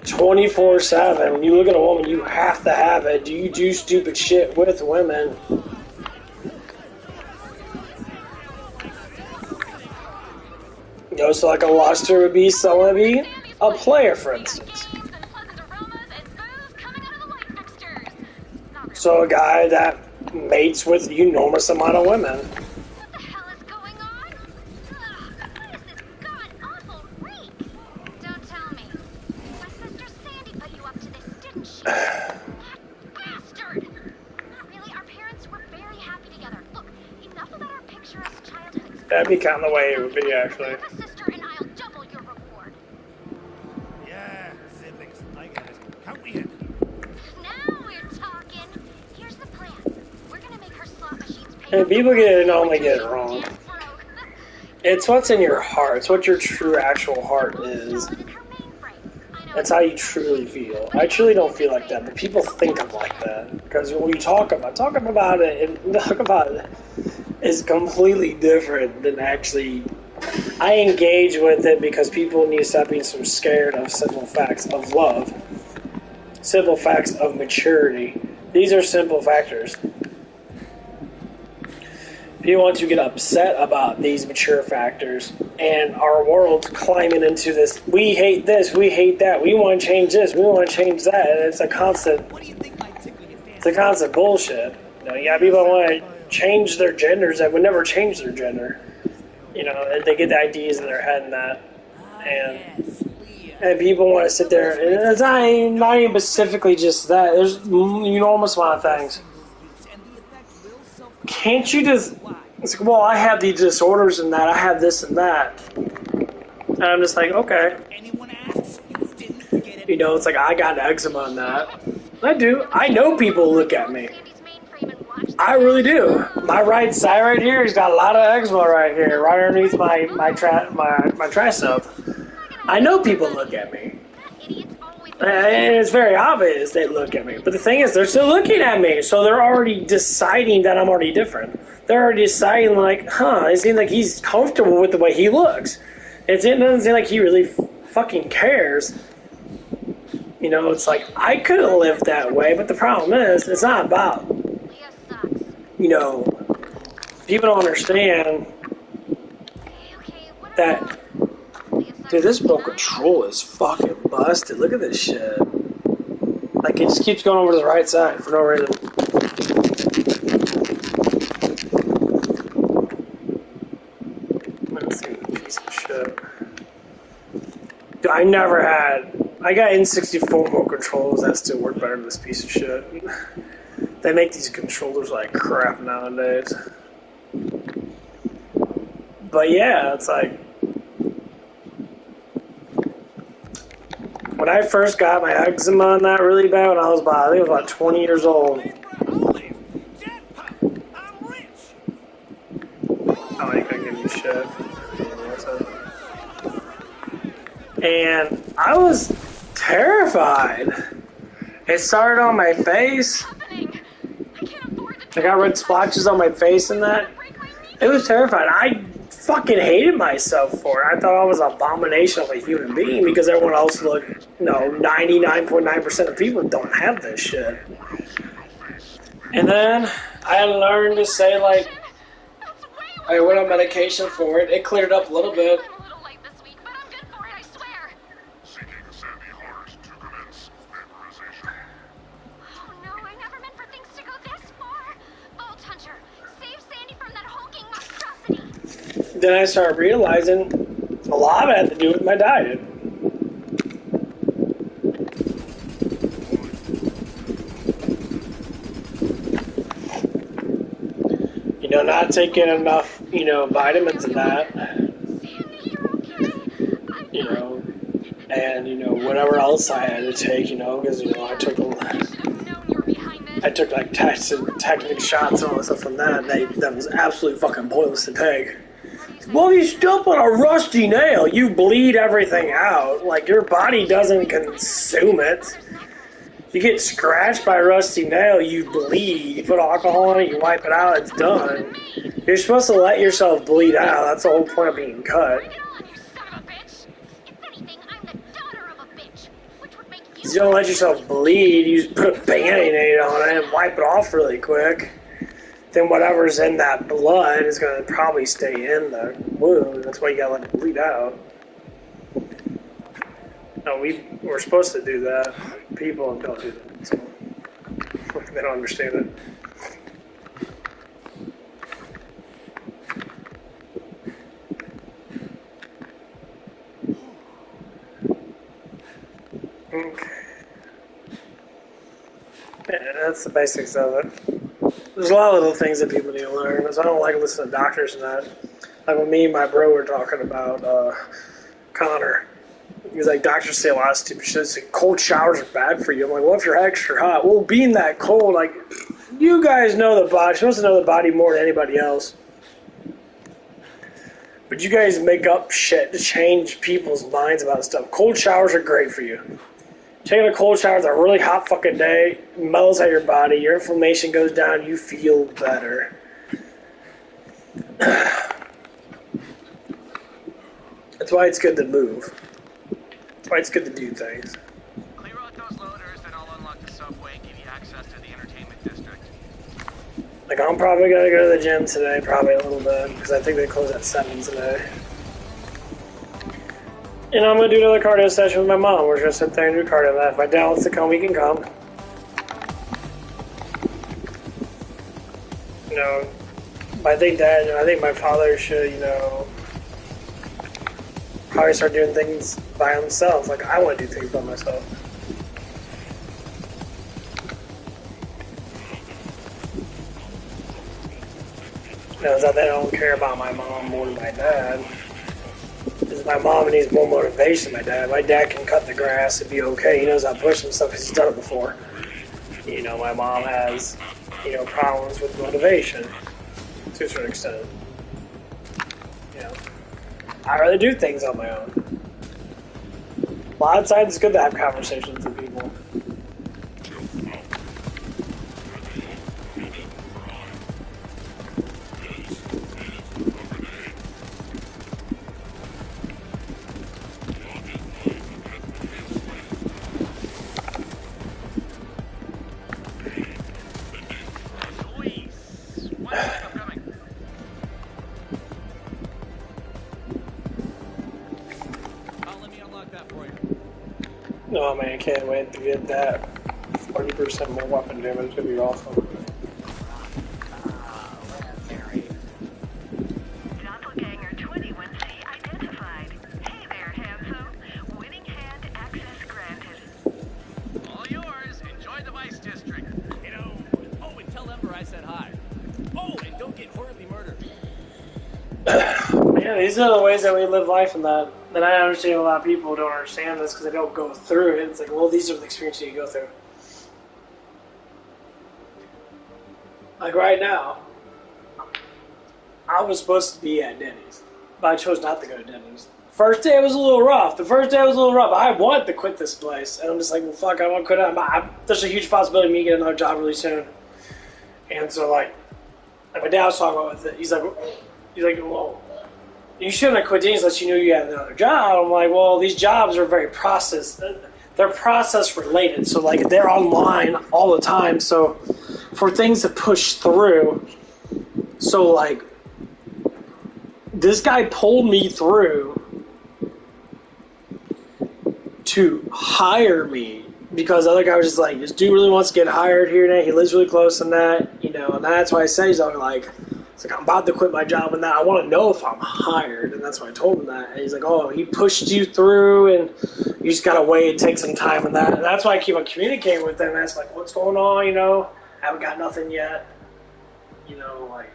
S1: 24/7? When you look at a woman, you have to have it. Do you do stupid shit with women? You know, so like a luster would be someone to be a player, for instance. So a guy that mates with an enormous amount of women.
S4: What the hell is going on? What is this god-awful reek? Don't tell me. My sister Sandy put you up to this, didn't she? That bastard! Not really. Our parents were very happy together. Look, enough about our picturesque childhoods.
S1: That'd be kind of the way it would be, actually.
S4: Have a sister and I'll double your reward.
S12: Yeah, siblings. I get it. Count me in.
S4: Now we're talking. Here's the plan. We're gonna make her slot machines pay.
S1: And people normally get it wrong. It's what's in your heart. It's what your true actual heart is. That's how you truly feel. I truly don't feel like that, but people think I'm like that. Because when you talk about it is completely different than actually... I engage with it because people need to stop being so scared of simple facts of love. Simple facts of maturity. These are simple factors. People want to get upset about these mature factors, and our world's climbing into this. We hate this, we hate that, we want to change this, we want to change that, and it's a constant bullshit. You know, you got people that want to change their genders that would never change their gender. You know, and they get the ideas in their head and that, and people want to sit there, and it's not even specifically just that. There's an enormous amount of things. Can't you just... It's like, well, I have these disorders and that. I have this and that. And I'm just like, okay. You know, it's like, I got eczema on that. I do. I know people look at me. I really do. My right side right here has got a lot of eczema right here, right underneath my tricep. I know people look at me. And it's very obvious they look at me. But the thing is, they're still looking at me. So they're already deciding that I'm already different. They're already deciding, like, it seems like he's comfortable with the way he looks. It doesn't seem like he really fucking cares. You know, it's like, I could have lived that way. But the problem is, it's not about, you know, people don't understand that... Dude, this remote control is fucking busted. Look at this shit. Like, it just keeps going over to the right side for no reason. Let's see, piece of shit. Dude, I never had... I got N64 remote controls that still work better than this piece of shit. They make these controllers like crap nowadays. But yeah, it's like... When I first got my eczema on that really bad, when I was about, I think I was about 20 years old. Oh, I couldn't give me shit. And I was terrified. It started on my face. I got red splotches on my face and that. It was terrifying. I fucking hated myself for it. I thought I was an abomination of a human being because everyone else looked, 99.9% of people don't have this shit. And then I learned to say, like, I went on medication for it. It cleared up a little bit. Then I started realizing a lot of it had to do with my diet. You know, not taking enough, vitamins and that. And, whatever else I had to take, because, I took like tactic shots and all that stuff from that, and that was absolutely fucking pointless to take. Well, you step on a rusty nail, you bleed everything out. Like, your body doesn't consume it. You get scratched by a rusty nail, you bleed. You put alcohol on it, you wipe it out, it's done. You're supposed to let yourself bleed out. That's the whole point of being cut. You don't let yourself bleed, you just put a Band-Aid on it and wipe it off really quick. Then whatever's in that blood is going to probably stay in the wound. That's why you got to let it bleed out. No, we're supposed to do that. People don't do that, so they don't understand it. Okay. Yeah, that's the basics of it. There's a lot of little things that people need to learn. Because I don't like listening to doctors and that. Like when me and my bro were talking about Connor. He's like, doctors say a lot of stupid shit. Like, cold showers are bad for you. I'm like, well, if you're extra hot, well, being that cold, like, you guys know the body. You're supposed to know the body more than anybody else. But you guys make up shit to change people's minds about stuff. Cold showers are great for you. Taking a cold shower is a really hot fucking day, mellows out your body, your inflammation goes down, you feel better. That's why it's good to move. That's why it's good to do things.
S13: Clear out those loaders, then I'll unlock the subway and give you access to the entertainment district.
S1: Like, I'm probably going to go to the gym today, probably a little bit, because I think they close at 7 today. And I'm going to do another cardio session with my mom. We're going to sit there and do cardio. If my dad wants to come, he can come. You know, I think my father should, you know, probably start doing things by himself. Like, I want to do things by myself. You know, it's not that I don't care about my mom more than my dad. Because my mom needs more motivation than my dad. My dad can cut the grass and be okay. He knows how to push himself because he's done it before. You know, my mom has, you know, problems with motivation to a certain extent. You know, I'd rather do things on my own. A lot of times it's good to have conversations with people. Oh man, I can't wait to get that 40% more weapon damage. It's gonna be awesome.
S14: Doppelganger 21C identified. Hey there, handsome. Winning hand access granted.
S13: All yours. Enjoy the Vice District.
S2: You know, oh, and tell Ember I said hi. Oh, and don't get horribly murdered.
S1: Yeah, these are the ways that we live life, and that I understand a lot of people don't understand this because they don't go through it. It's like, well, these are the experiences you go through. Like right now, I was supposed to be at Denny's, but I chose not to go to Denny's. First day was a little rough. I wanted to quit this place, and I'm just like, well, fuck, I want to quit. There's a huge possibility of me getting another job really soon. And so, like my dad was talking about it. He's like, well, you shouldn't have quit Denny's unless you knew you had another job. I'm like, well, these jobs are very they're process related. So like they're online all the time. So for things to push through, so like this guy pulled me through to hire me because the other guy was just like, this dude really wants to get hired here today. He lives really close to that, you know, and that's why I say he's like, it's like, I'm about to quit my job and that. I want to know if I'm hired. And that's why I told him that. And he's like, oh, he pushed you through and you just got to wait and take some time and that. And that's why I keep on communicating with them. And that's like, what's going on, you know? I haven't got nothing yet. You know, like,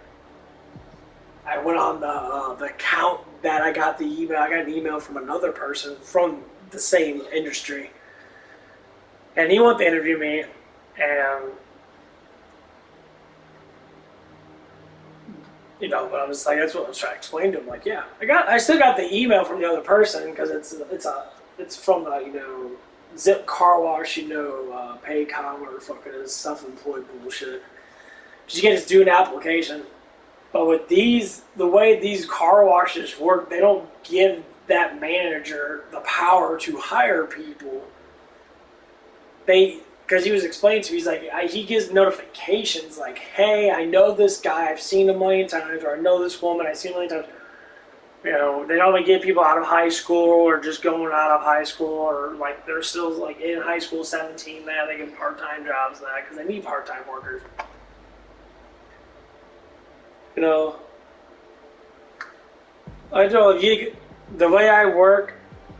S1: I went on the account that I got the email. I got an email from another person from the same industry. And he wanted to interview me. And you know, but I was like, that's what I was trying to explain to him. Like, yeah, I still got the email from the other person because it's from the, you know, Zip car wash, Paycom or fucking self-employed bullshit. You can't just do an application. But with these, the way these car washes work, they don't give that manager the power to hire people. Because he was explaining to me, he's like, he gives notifications like, hey, I know this guy, I've seen him a million times, or I know this woman, I've seen him a million times. They only get people out of high school or just going out of high school, or like they're still like in high school, 17 now, they get part-time jobs now because they need part-time workers. I know the way I work,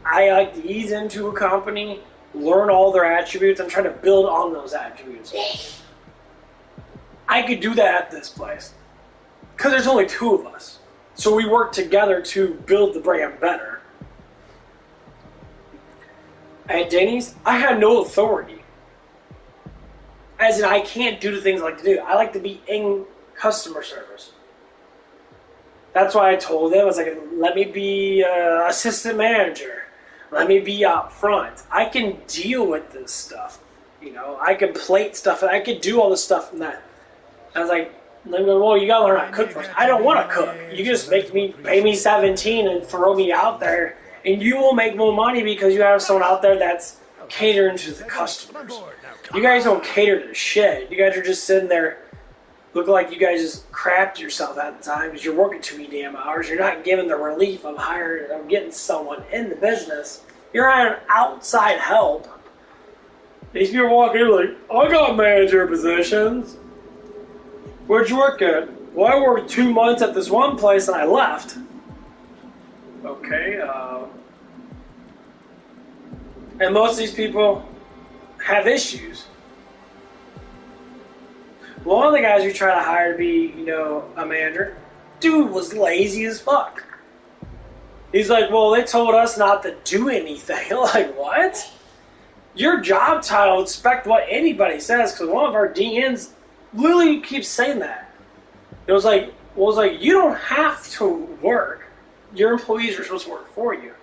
S1: I like to ease into a company, learn all their attributes, and try to build on those attributes. I could do that at this place because there's only 2 of us. So we work together to build the brand better. At Denny's, I have no authority. As in, I can't do the things I like to do. I like to be in customer service. That's why I told them, I was like, let me be assistant manager. Let me be out front. I can deal with this stuff. I can plate stuff. I can do all this stuff from that. I was like, well, you gotta learn how to cook first. I don't want to cook. You just pay me 17 and throw me out there, and you will make more money because you have someone out there that's catering to the customers. You guys don't cater to shit. You guys are just sitting there looking like you guys just crapped yourself at the time because you're working too many damn hours. You're not giving the relief of getting someone in the business. You're hiring outside help. These people walk in like, I got manager positions. Where'd you work at? Well, I worked 2 months at this one place and I left. Okay, and most of these people have issues. One of the guys we tried to hire to be, a manager, dude was lazy as fuck. He's like, well, they told us not to do anything. Like, what? Your job title, expect what anybody says, because one of our DNs literally keeps saying that. It was like, you don't have to work. Your employees are supposed to work for you.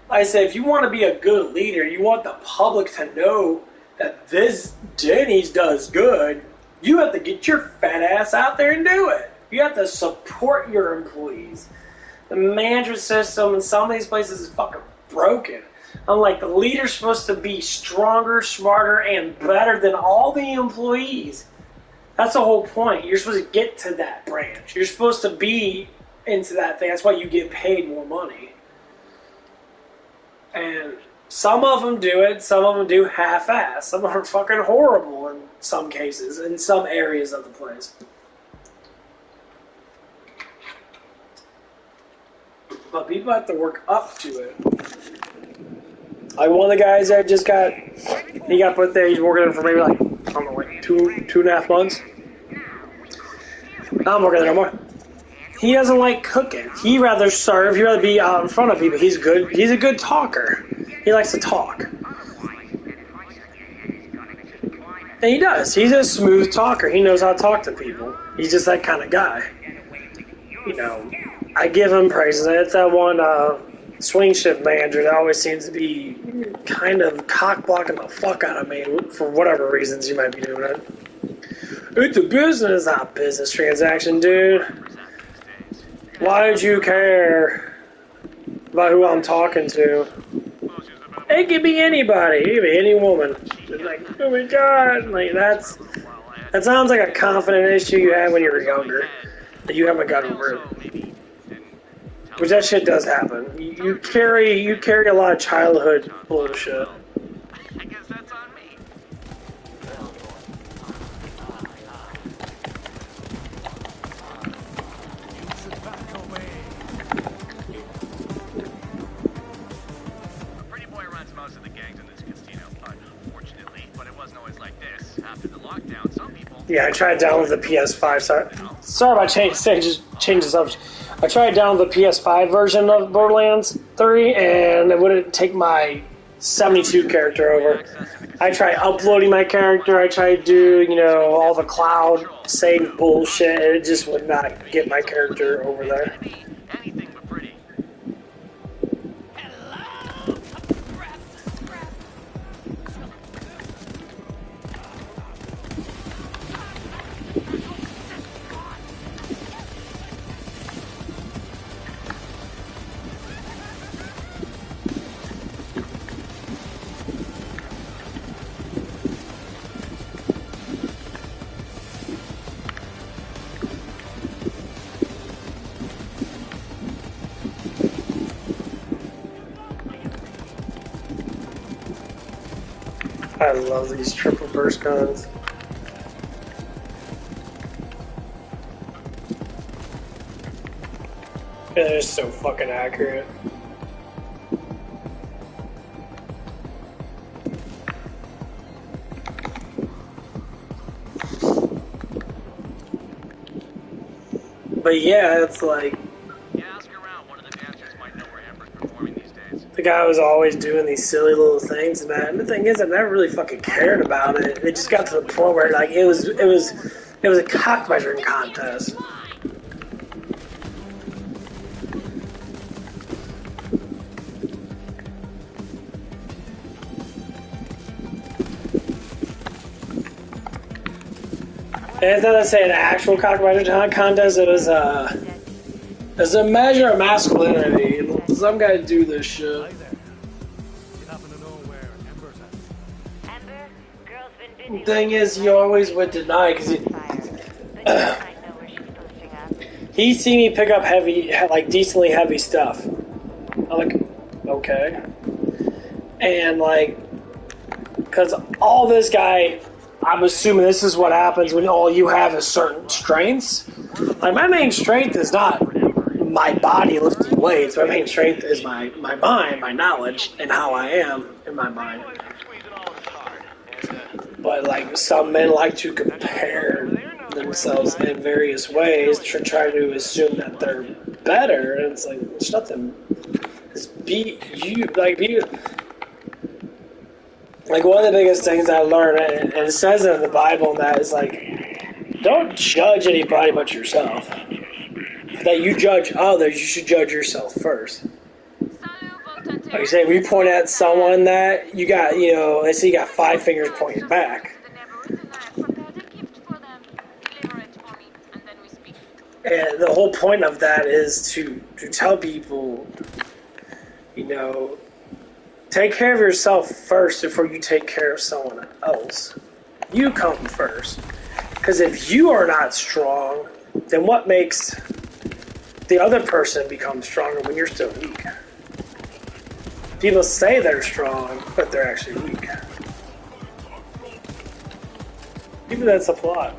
S1: I said, if you want to be a good leader, you want the public to know that this Denny's does good, you have to get your fat ass out there and do it. You have to support your employees. The management system in some of these places is fucking broken. I'm like, the leader's supposed to be stronger, smarter, and better than all the employees. That's the whole point. You're supposed to get to that branch. You're supposed to be into that thing. That's why you get paid more money. And some of them do it. Some of them do half-ass. Some of them are fucking horrible in some cases, in some areas of the place. But people have to work up to it. Like one of the guys that just he got put there, he's working for maybe like, I don't know, like 2.5 months. Not working there no more. He doesn't like cooking. He'd rather serve, he'd rather be out in front of people. He's a good talker. He likes to talk. And he does. He's a smooth talker. He knows how to talk to people. He's just that kind of guy. I give him praises. It's that one swing shift manager that always seems to be kind of cock-blocking the fuck out of me for whatever reasons you might be doing it. It's a business, not a business transaction, dude. Why did you care about who I'm talking to? It could be anybody. It could be any woman. It's like, oh my god. Like, that sounds like a confident issue you had when you were younger. That you haven't got over it. Which that shit does happen. You carry a lot of childhood bullshit.
S13: I guess that's on me. A pretty boy runs most of the gangs in this casino, unfortunately, but it wasn't always like this. After the lockdown, some people...
S1: Yeah, I tried to download the PS5. Sorry about changing the subject. I tried to download the PS5 version of Borderlands 3, and it wouldn't take my 72 character over. I tried uploading my character. I tried doing, all the cloud save bullshit. It just would not get my character over there. I love these triple burst guns. Yeah, they're so fucking accurate. But yeah, it's like the guy was always doing these silly little things, man. And the thing is, I never really fucking cared about it. It just got to the point where like it was a cock measuring contest. And it's not to say an actual cock measuring contest. It was a measure of masculinity. Some guys do this shit. The thing is, he always would deny because he seen me pick up heavy, like decently heavy stuff. I'm like, okay, and like, because all this guy, I'm assuming this is what happens when all you have is certain strengths. Like my main strength is not my body lifting weights. My main strength is my mind, my knowledge, and how I am in my mind. But like some men like to compare themselves in various ways to try to assume that they're better, and it's like it's nothing. Just be you, like one of the biggest things I learned, and it says it in the Bible, and that is like, don't judge anybody but yourself. That you judge others, you should judge yourself first. Like you say, when you point at someone that you got, let's say you got 5 fingers pointing back. And the whole point of that is to tell people, take care of yourself first before you take care of someone else. You come first. Because if you are not strong, then what makes the other person become stronger when you're still weak? People say they're strong, but they're actually weak. Even that's a plot.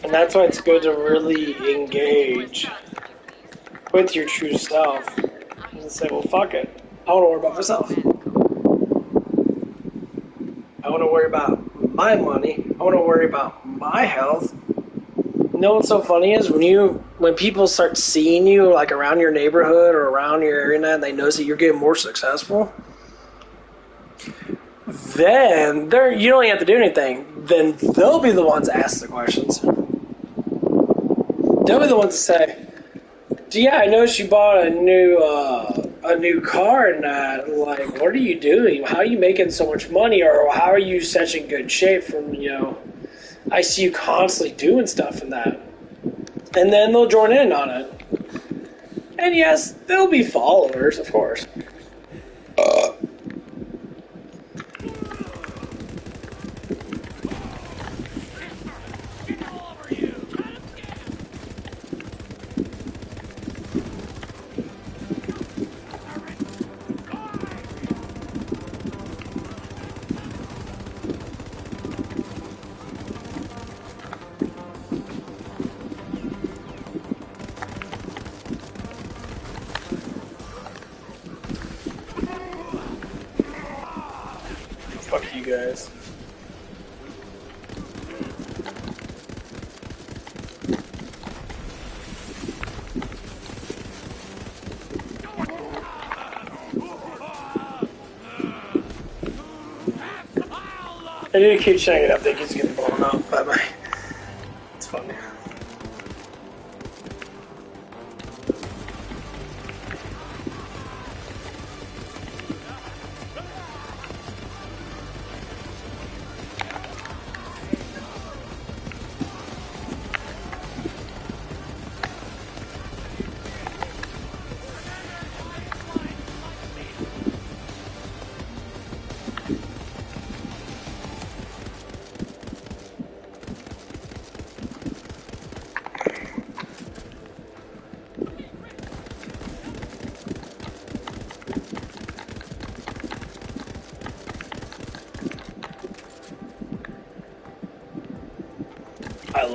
S1: And that's why it's good to really engage with your true self and say, well, fuck it. I want to worry about myself. I want to worry about my money. I want to worry about my health. You know what's so funny is when people start seeing you like around your neighborhood or around your area and they notice that you're getting more successful, then you don't have to do anything. Then they'll be the ones to ask the questions. They'll be the ones to say, yeah, I noticed you bought a new car and like, what are you doing? How are you making so much money? Or how are you such in good shape from, I see you constantly doing stuff in that. And then they'll join in on it. And yes, there'll be followers, of course. Fuck you guys. I need to keep shutting it up. They keep getting blown up by my. It's funny.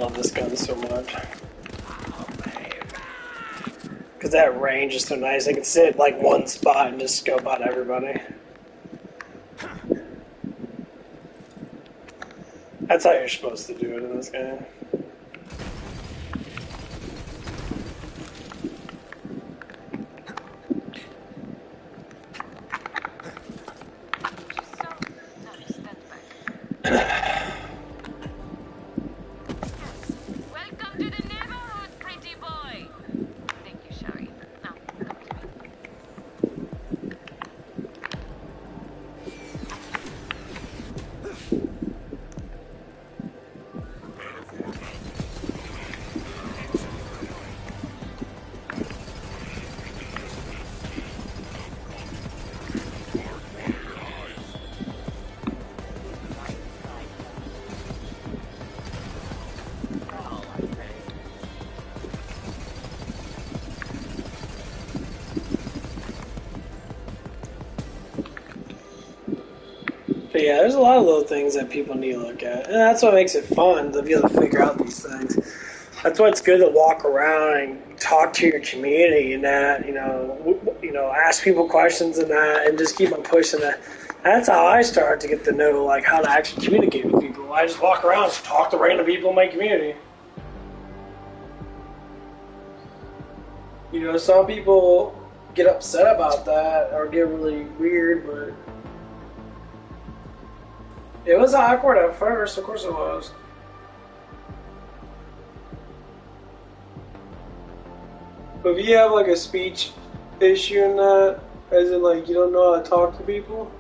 S1: love this gun so much. Because that range is so nice. I can sit like one spot and just scope out everybody. That's how you're supposed to do it in this game.
S14: Welcome to the neighborhood, pretty boy. Thank you, Sherry. Now, come with me.
S1: But yeah, there's a lot of little things that people need to look at. And that's what makes it fun to be able to figure out these things. That's why it's good to walk around and talk to your community and that, ask people questions and that, and just keep on pushing that. That's how I started to get to know, like, how to actually communicate with people. I just walk around and talk to random people in my community. Some people get upset about that or get really weird, but it was awkward at first, of course it was. But if you have like a speech issue in that, as in like you don't know how to talk to people,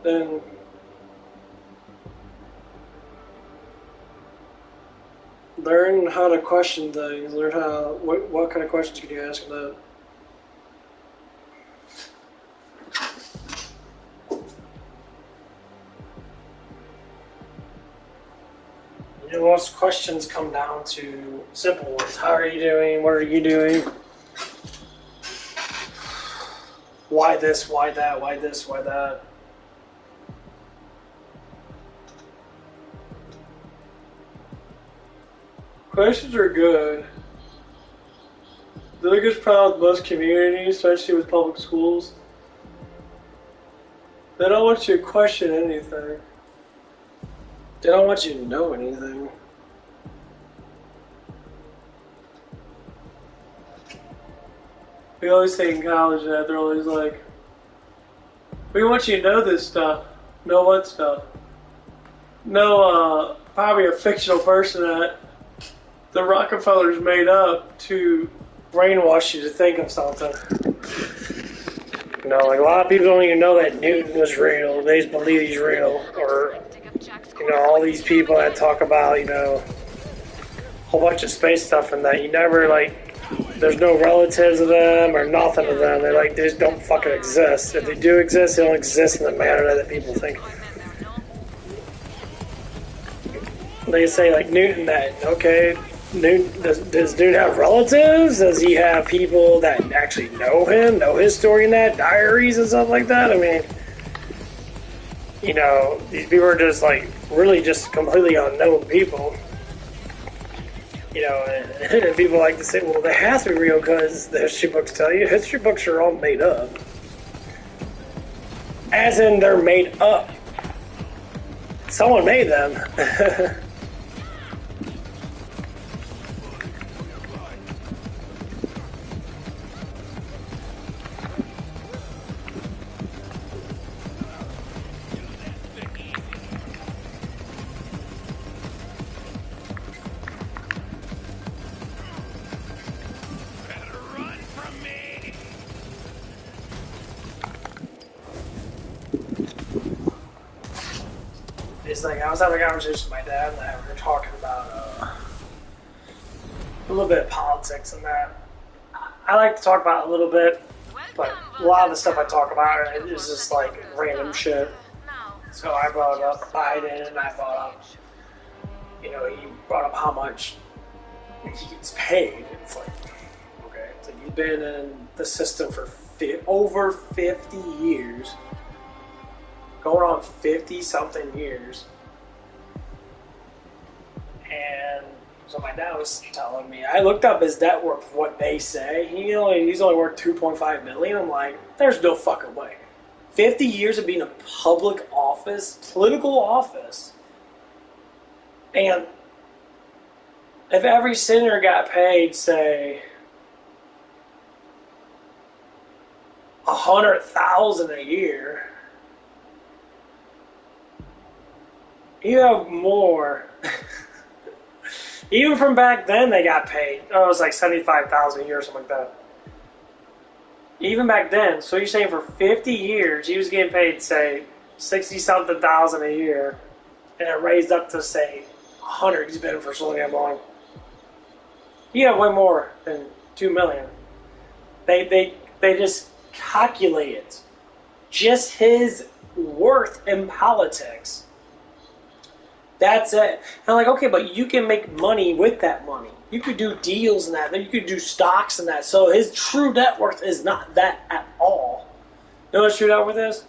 S1: then learn how to question things. Learn what kind of questions can you ask that. Most questions come down to simple ones. How are you doing? What are you doing? Why this? Why that? Why this? Why that? Questions are good. The biggest problem with most communities, especially with public schools, they don't want you to question anything. They don't want you to know anything. We always say in college that they're always like, we want you to know this stuff. Know what stuff? Know probably a fictional person that the Rockefellers made up to brainwash you to think of something. Like a lot of people don't even know that Newton was real. They just believe he's real. Or, all these people that talk about, a whole bunch of space stuff and that you never, there's no relatives of them or nothing of them. They just don't fucking exist. If they do exist, they don't exist in the manner that people think. They say, Newton, okay, Newton, does Newton have relatives? Does he have people that actually know him, know his story and that, diaries and stuff like that? I mean, these people are just, really just completely unknown people. And people like to say, well, they have to be real because the history books tell you. History books are all made up. As in, they're made up. Someone made them. I was having a conversation with my dad and we were talking about a little bit of politics and that. I like to talk about it a little bit, but a lot of the stuff I talk about is just random shit. So I brought up Biden and I brought up, he brought up how much he gets paid. It's okay. It's you've been in the system for over 50 years. Going on 50-something years. And so my dad was telling me, I looked up his net worth, what they say. He's only worth $2.5 million. I'm like, there's no fucking way. 50 years of being a public office, political office. And if every senator got paid, say, $100,000 a year, you have more. Even from back then, they got paid. Oh, it was like $75,000 a year or something like that. Even back then, so you're saying for 50 years, he was getting paid, say, 60-something thousand a year, and it raised up to, say, 100. He's been for so damn long. He had way more than $2 million. They just calculate it. Just his worth in politics. That's it. And I'm like, okay, but you can make money with that money. You could do deals and that. Then you could do stocks and that. So his true net worth is not that at all. You know what his true net worth is?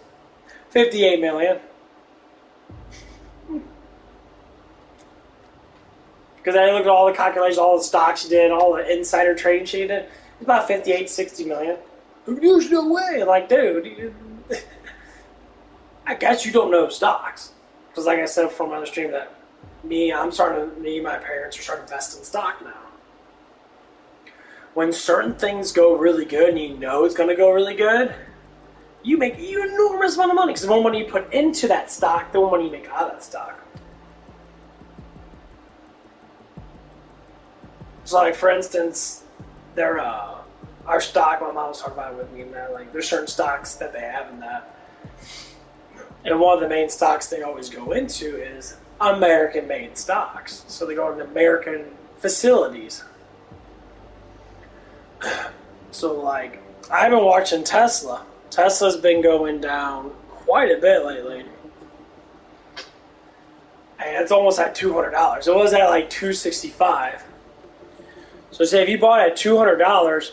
S1: $58 million. Because I looked at all the calculations, all the stocks he did, all the insider trading shit he did. It's about 58, 60 million. There's no way. Like, dude, I guess you don't know stocks. Because like I said from my other stream, that me and my parents are starting to invest in stock now. When certain things go really good and you know it's going to go really good, you make an enormous amount of money. Because the more money you put into that stock, the more money you make out of that stock. So like, for instance, our stock, my mom was talking about it with me, and that, like, there's certain stocks that they have in that. And one of the main stocks they always go into is American-made stocks. So they go into American facilities. So, like, I've been watching Tesla. Tesla's been going down quite a bit lately. And it's almost at $200. It was at, like, $265. So say if you bought at $200,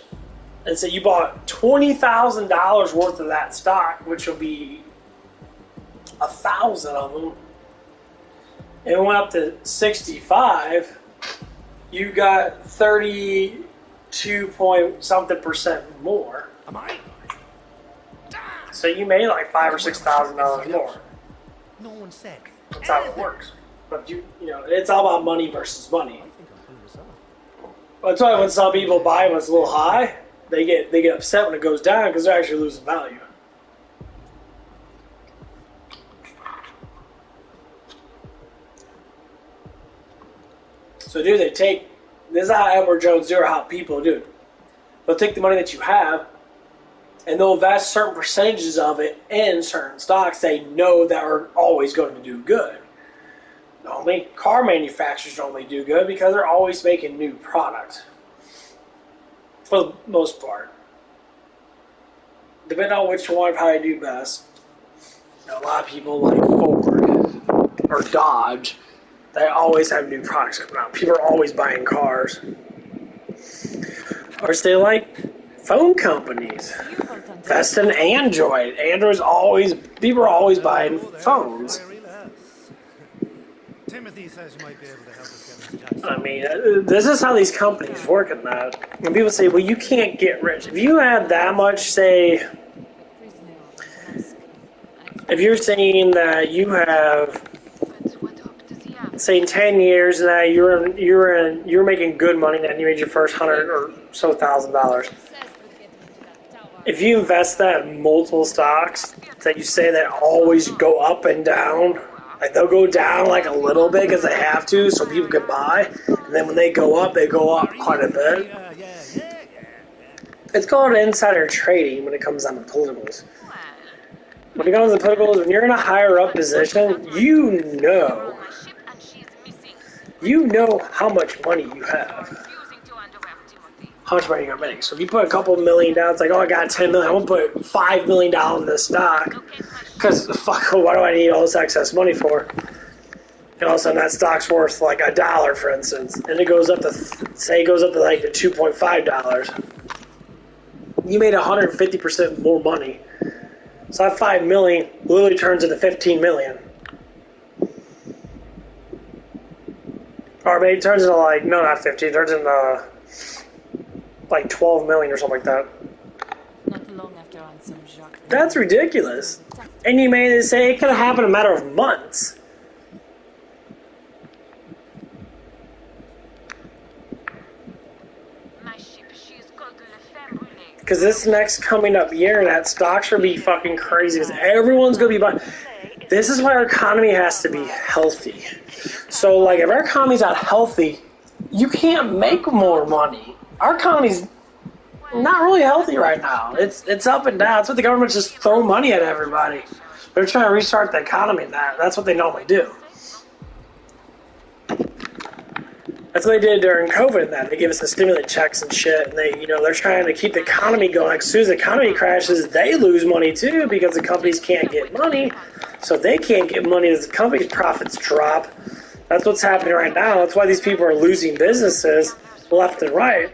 S1: and say you bought $20,000 worth of that stock, which will be 1,000 of them, and it went up to 65, you got 32-point-something% more.
S12: Am I?
S1: So you made like $5,000 or $6,000 more.
S12: No one said.
S1: That's how it works. But you know, it's all about money versus money. That's why when some people buy when it's a little high, they get upset when it goes down because they're actually losing value. So, dude, this is how Edward Jones do, or how people do. They'll take the money that you have, and they'll invest certain percentages of it in certain stocks they know that are always going to do good. Only car manufacturers normally do good because they're always making new products. For the most part. Depending on which one probably do best. You know, a lot of people like Ford or Dodge. They always have new products coming out. People are always buying cars. Or they like phone companies. Invest in Android. People are always buying phones.
S12: Timothy says you might be able to help us get this.
S1: I mean, this is how these companies work in that. When people say, well, you can't get rich. If you have that much, say, if you're saying that you have, say, in 10 years, and that you're making good money, and you made your first $100,000 or so $1,000. If you invest that in multiple stocks that you say that always go up and down, like they'll go down like a little bit because they have to, so people can buy, and then when they go up quite a bit. It's called insider trading when it comes down to politicals. When it comes to politicals, when you're in a higher up position, you know how much money you have. How much money you're going to make. So if you put a couple million down, it's like, oh, I got $10 million. I'm going to put $5 million in this stock. Because, fuck, what do I need all this excess money for? And all of a sudden that stock's worth like $1, for instance. And it goes up to, say it goes up to like $2.5. you made 150% more money. So that $5 million literally turns into $15 million. Or maybe it turns into like, no, not 15, it turns into like 12 million or something like that.
S7: Not long after Ansem Jacques.
S1: That's ridiculous. And you made it say it could have happened in a matter of months. Because this next coming up year, that stocks should be fucking crazy. Because everyone's going to be buying. This is why our economy has to be healthy. So, like, if our economy's not healthy, you can't make more money. Our economy's not really healthy right now. It's up and down. That's what the government's just throwing money at everybody. They're trying to restart the economy. That's what they normally do. That's what they did during COVID. That they gave us the stimulant checks and shit, and they're trying to keep the economy going. As soon as the economy crashes, they lose money too because the companies can't get money. So if they can't get money, as the company's profits drop. That's what's happening right now. That's why these people are losing businesses left and right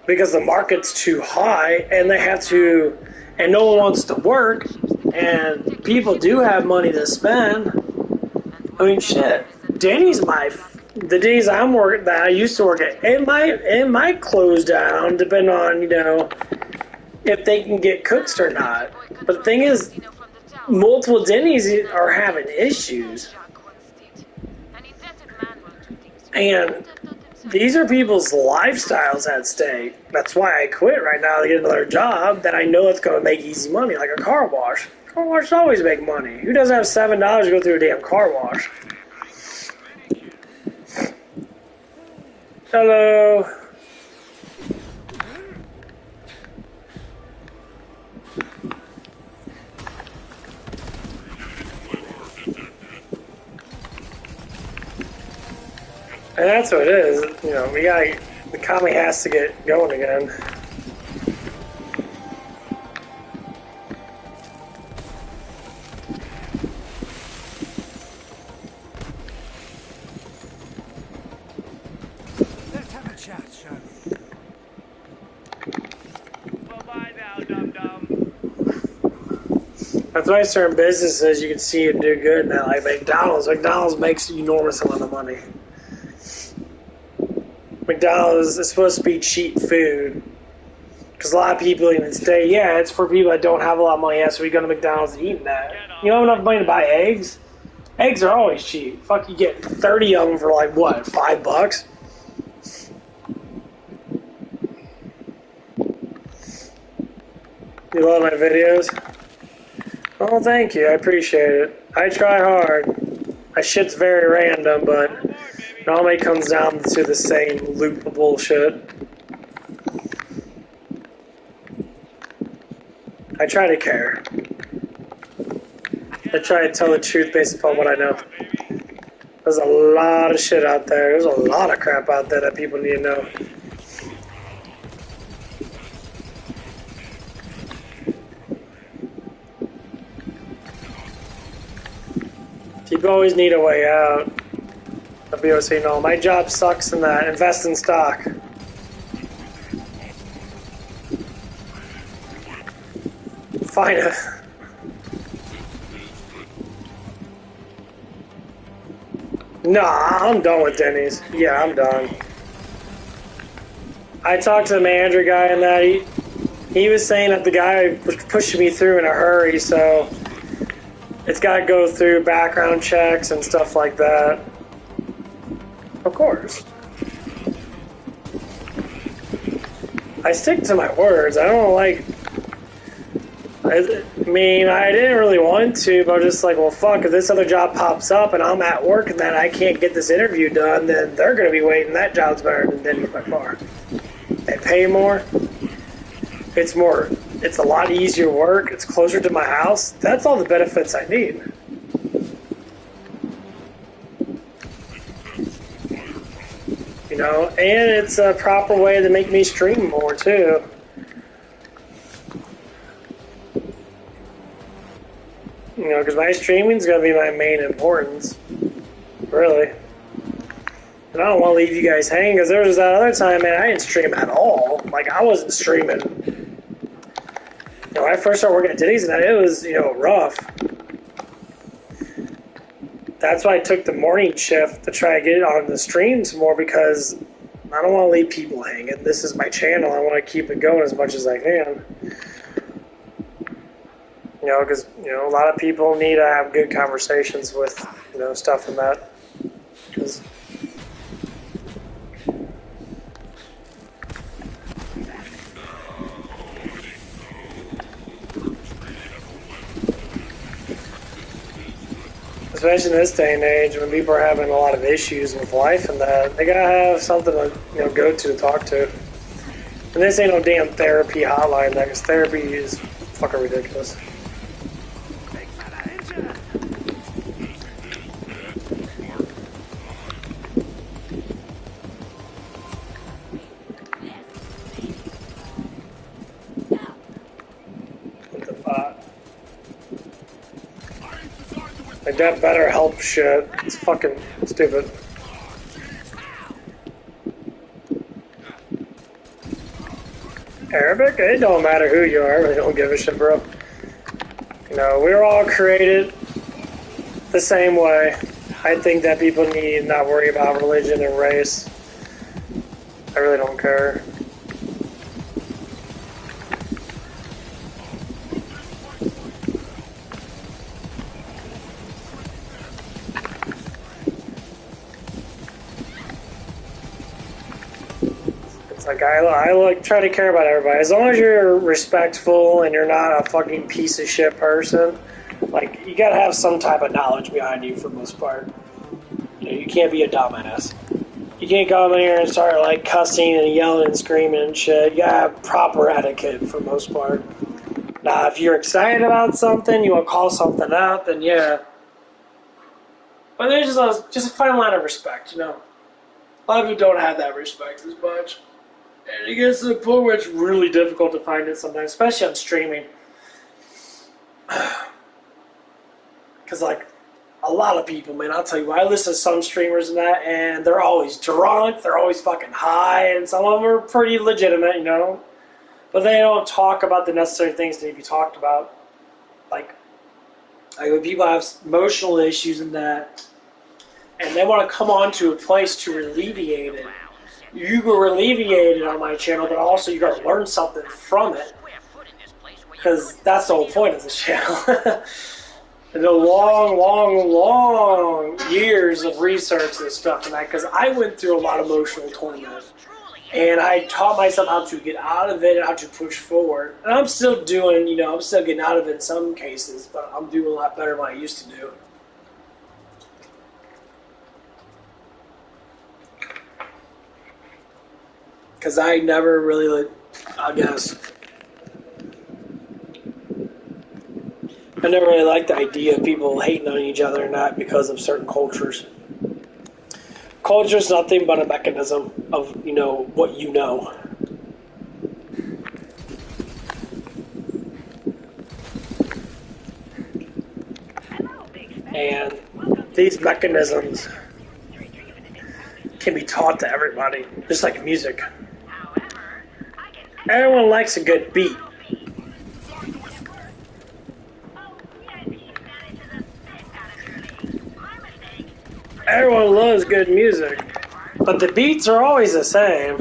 S1: because the market's too high, and they have to, and no one wants to work, and people do have money to spend. I mean, shit. The days I'm working that I used to work at, it might close down depending on if they can get cooks or not. But the thing is, multiple Denny's are having issues, and these are people's lifestyles at stake. That's why I quit right now to get another job that I know it's going to make easy money, like a car wash. Car washes always make money. Who doesn't have $7 to go through a damn car wash? Hello. And that's what it is. The economy has to get going again.
S12: Let's have a chat, shall we?
S13: Bye now, dum-dum.
S1: That's why certain businesses you can see it do good now, like McDonald's. McDonald's makes an enormous amount of money. McDonald's is supposed to be cheap food. Because a lot of people even say, yeah, it's for people that don't have a lot of money. Yeah, so we go to McDonald's and eat that. You don't have enough money to buy eggs? Eggs are always cheap. Fuck, you get 30 of them for like, what, $5? You love my videos? Oh, thank you. I appreciate it. I try hard. My shit's very random, but it normally comes down to the same loop of bullshit. I try to care. I try to tell the truth based upon what I know. There's a lot of shit out there. There's a lot of crap out there that people need to know. People always need a way out. I'll be able to say, no, my job sucks in that. Invest in stock. Fine. Nah, I'm done with Denny's. Yeah, I'm done. I talked to the manager guy and that he was saying that the guy was pushing me through in a hurry, so it's got to go through background checks and stuff like that. Of course. I stick to my words. I don't like... I mean, I didn't really want to, but I was just like, well, fuck, if this other job pops up and I'm at work and then I can't get this interview done, then they're going to be waiting. That job's better than Denny's by far. They pay more. It's a lot easier work. It's closer to my house. That's all the benefits I need. And it's a proper way to make me stream more, too. Because my streaming's going to be my main importance. Really. And I don't want to leave you guys hanging, because there was that other time, man, I didn't stream at all. Like, I wasn't streaming when I first started working at Denny's, and it was, rough. That's why I took the morning shift to try to get on the streams more, because I don't want to leave people hanging. This is my channel. I want to keep it going as much as I can. Because, a lot of people need to have good conversations with, stuff and that. 'Cause especially in this day and age, when people are having a lot of issues with life and that, they gotta have something to go to talk to. And this ain't no damn therapy hotline, because therapy is fucking ridiculous. What the fuck? Like that better help shit. It's fucking stupid. Arabic? It don't matter who you are. I really don't give a shit, bro. We're all created the same way. I think that people need not worry about religion and race. I really don't care. Like, I try to care about everybody. As long as you're respectful and you're not a fucking piece of shit person, like, you gotta have some type of knowledge behind you for the most part. You can't be a dumbass. You can't come in here and start, like, cussing and yelling and screaming and shit. You gotta have proper etiquette for the most part. Now, if you're excited about something, you want to call something out, then yeah. But there's just a fine line of respect, A lot of people don't have that respect as much. And it gets to the point where it's really difficult to find it sometimes, especially on streaming. Because, like, a lot of people, man, I'll tell you what, I listen to some streamers and that, and they're always drunk, they're always fucking high, and some of them are pretty legitimate, But they don't talk about the necessary things that need to be talked about. Like when people have emotional issues and that, and they want to come on to a place to alleviate it. You go alleviate it on my channel, but also you got to learn something from it. Because that's the whole point of this channel. And the long years of research and stuff and that, because I went through a lot of emotional torment. And I taught myself how to get out of it and how to push forward. And I'm still doing, I'm still getting out of it in some cases, but I'm doing a lot better than I used to do. Because I never really, I never really liked the idea of people hating on each other and that because of certain cultures. Culture is nothing but a mechanism of, what you know. And these mechanisms can be taught to everybody, just like music. Everyone likes a good beat. Everyone loves good music, but the beats are always the same.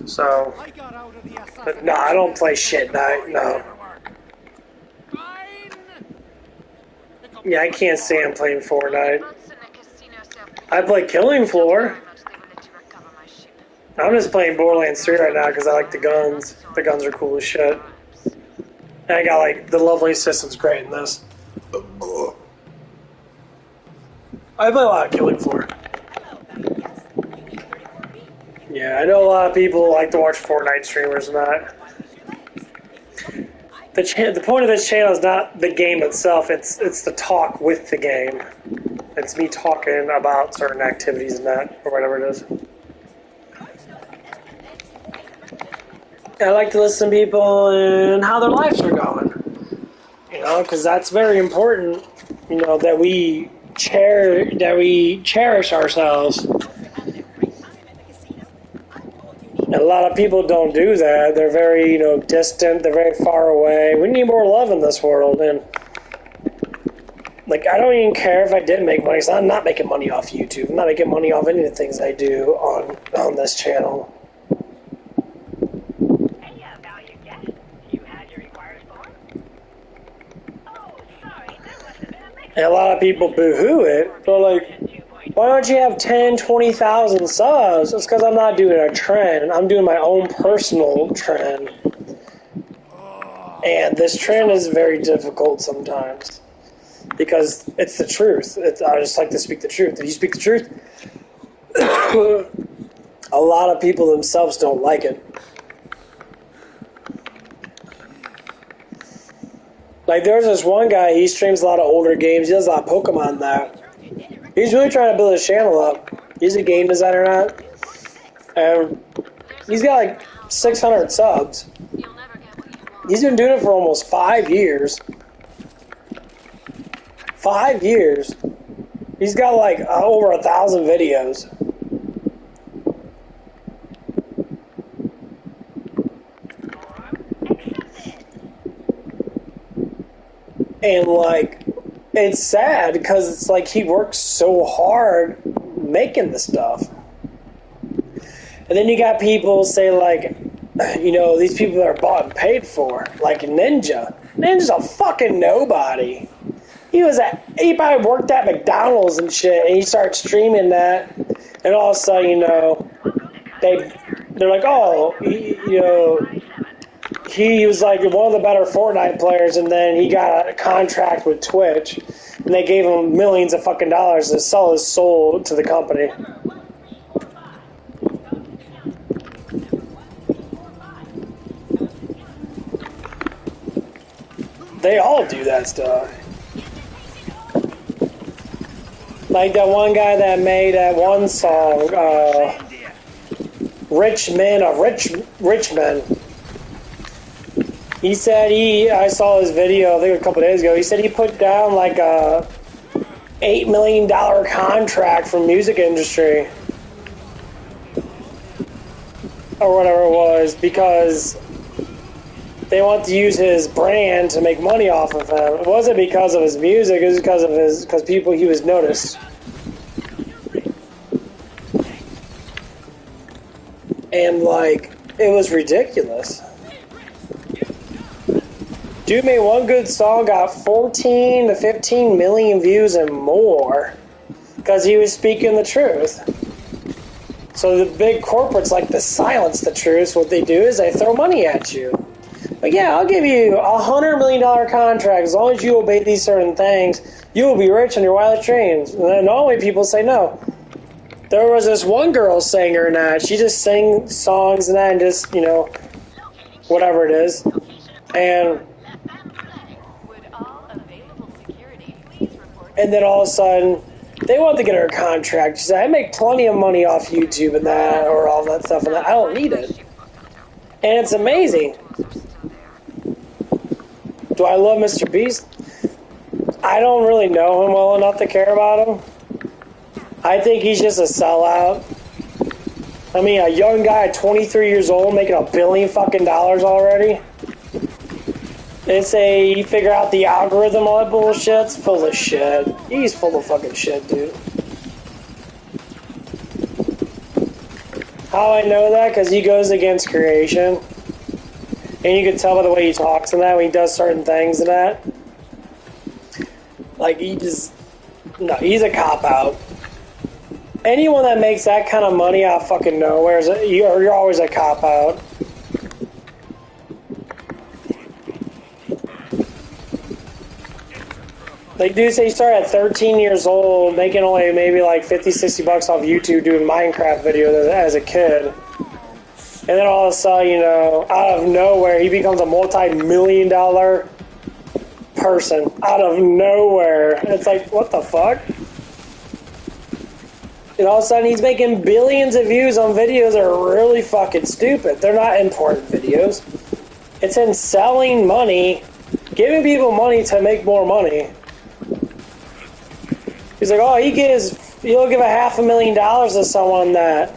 S1: So, but no, I don't play shit night, no. Yeah, I can't stand playing Fortnite. I play Killing Floor. I'm just playing BorderLand 3 right now because I like the guns. The guns are cool as shit. And I got, like, the leveling system's great in this. I play a lot of Killing Floor. Yeah, I know a lot of people like to watch Fortnite streamers and that. The point of this channel is not the game itself, it's the talk with the game. It's me talking about certain activities and that, or whatever it is. I like to listen to people and how their lives are going. Because that's very important, that we cherish ourselves. And a lot of people don't do that. They're very, distant. They're very far away. We need more love in this world. And, I don't even care if I did make money. So I'm not making money off YouTube. I'm not making money off any of the things I do on this channel. And a lot of people boo-hoo it. They're like, why don't you have 10, 20,000 subs? It's because I'm not doing a trend. I'm doing my own personal trend. And this trend is very difficult sometimes. Because it's the truth. I just like to speak the truth. If you speak the truth, a lot of people themselves don't like it. There's this one guy, he streams a lot of older games. He does a lot of Pokemon now. He's really trying to build his channel up. He's a game designer now. And he's got 600 subs. He's been doing it for almost 5 years. 5 years. He's got over 1,000 videos. And it's sad because it's he works so hard making the stuff. And then you got people say these people that are bought and paid for, like Ninja. Ninja's a fucking nobody. He probably worked at McDonald's and shit, and he starts streaming that, and all of a sudden, they're like, oh, he was one of the better Fortnite players, and then he got a contract with Twitch, and they gave him millions of fucking dollars to sell his soul to the company. They all do that stuff. Like that one guy that made that one song, Rich Men of Rich Men. He said I saw his video, I think a couple days ago, he said he put down a $8 million contract from music industry. Or whatever it was, because they want to use his brand to make money off of him. It wasn't because of his music, it was because he was noticed. And it was ridiculous. Dude made one good song, got 14 to 15 million views and more, because he was speaking the truth. So the big corporates like to silence the truth. What they do is they throw money at you. But yeah, I'll give you $100 million contract as long as you obey these certain things. You will be rich on your wildest dreams. And then normally people say no. There was this one girl singer and that she just sang songs and that and just whatever it is. And then all of a sudden, they want to get her a contract. She said, I make plenty of money off YouTube and that, or all that stuff, and that. I don't need it. And it's amazing. Do I love Mr. Beast? I don't really know him well enough to care about him. I think he's just a sellout. I mean, a young guy, 23 years old, making $1 billion fucking already. They say you figure out the algorithm, all that bullshit. It's full of shit. He's full of fucking shit, dude. How I know that? Because he goes against creation. And you can tell by the way he talks and that when he does certain things and that. He's a cop-out. Anyone that makes that kind of money out of fucking nowhere, you're always a cop-out. Dude say he started at 13 years old, making only maybe $50-$60 off YouTube doing Minecraft videos as a kid. And then all of a sudden, out of nowhere, he becomes a multi-million-dollar person. Out of nowhere. It's what the fuck? And all of a sudden, he's making billions of views on videos that are really fucking stupid. They're not important videos. It's in selling money, giving people money to make more money. He's like, oh, he'll give $500,000 to someone that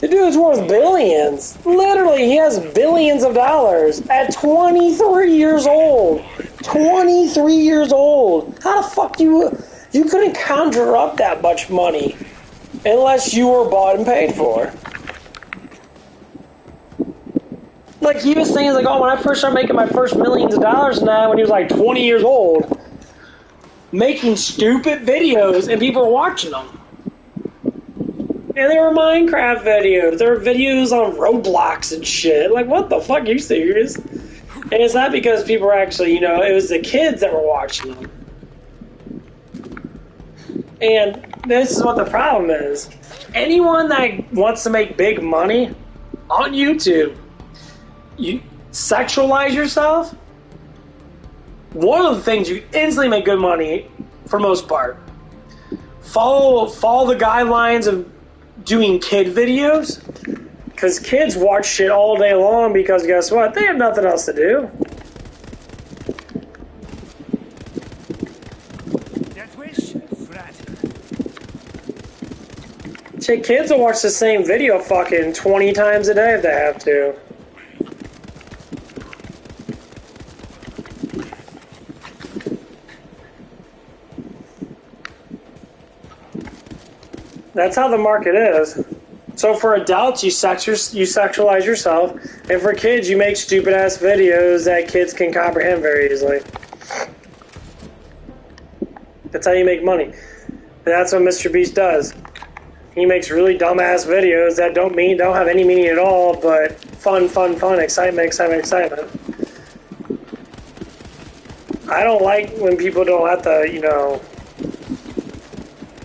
S1: The dude's worth billions. Literally, he has billions of dollars at 23 years old. 23 years old. How the fuck you couldn't conjure up that much money unless you were bought and paid for. Like, he was saying, like, oh, when I first started making my first millions of dollars and that, when he was like 20 years old, making stupid videos and people were watching them. And they were Minecraft videos. There were videos on Roblox and shit. Like, what the fuck? Are you serious? And it's not because people were actually, you know, it was the kids that were watching them. And this is what the problem is. Anyone that wants to make big money on YouTube, you sexualize yourself. One of the things you instantly make good money for most part. Follow the guidelines of doing kid videos, because kids watch shit all day long because guess what? They have nothing else to do. Shit, kids will watch the same video fucking 20 times a day if they have to. That's how the market is. So for adults, you sexualize yourself, and for kids, you make stupid-ass videos that kids can comprehend very easily. That's how you make money. And that's what Mr. Beast does. He makes really dumb-ass videos that don't have any meaning at all, but fun, excitement. I don't like when people don't have to, you know...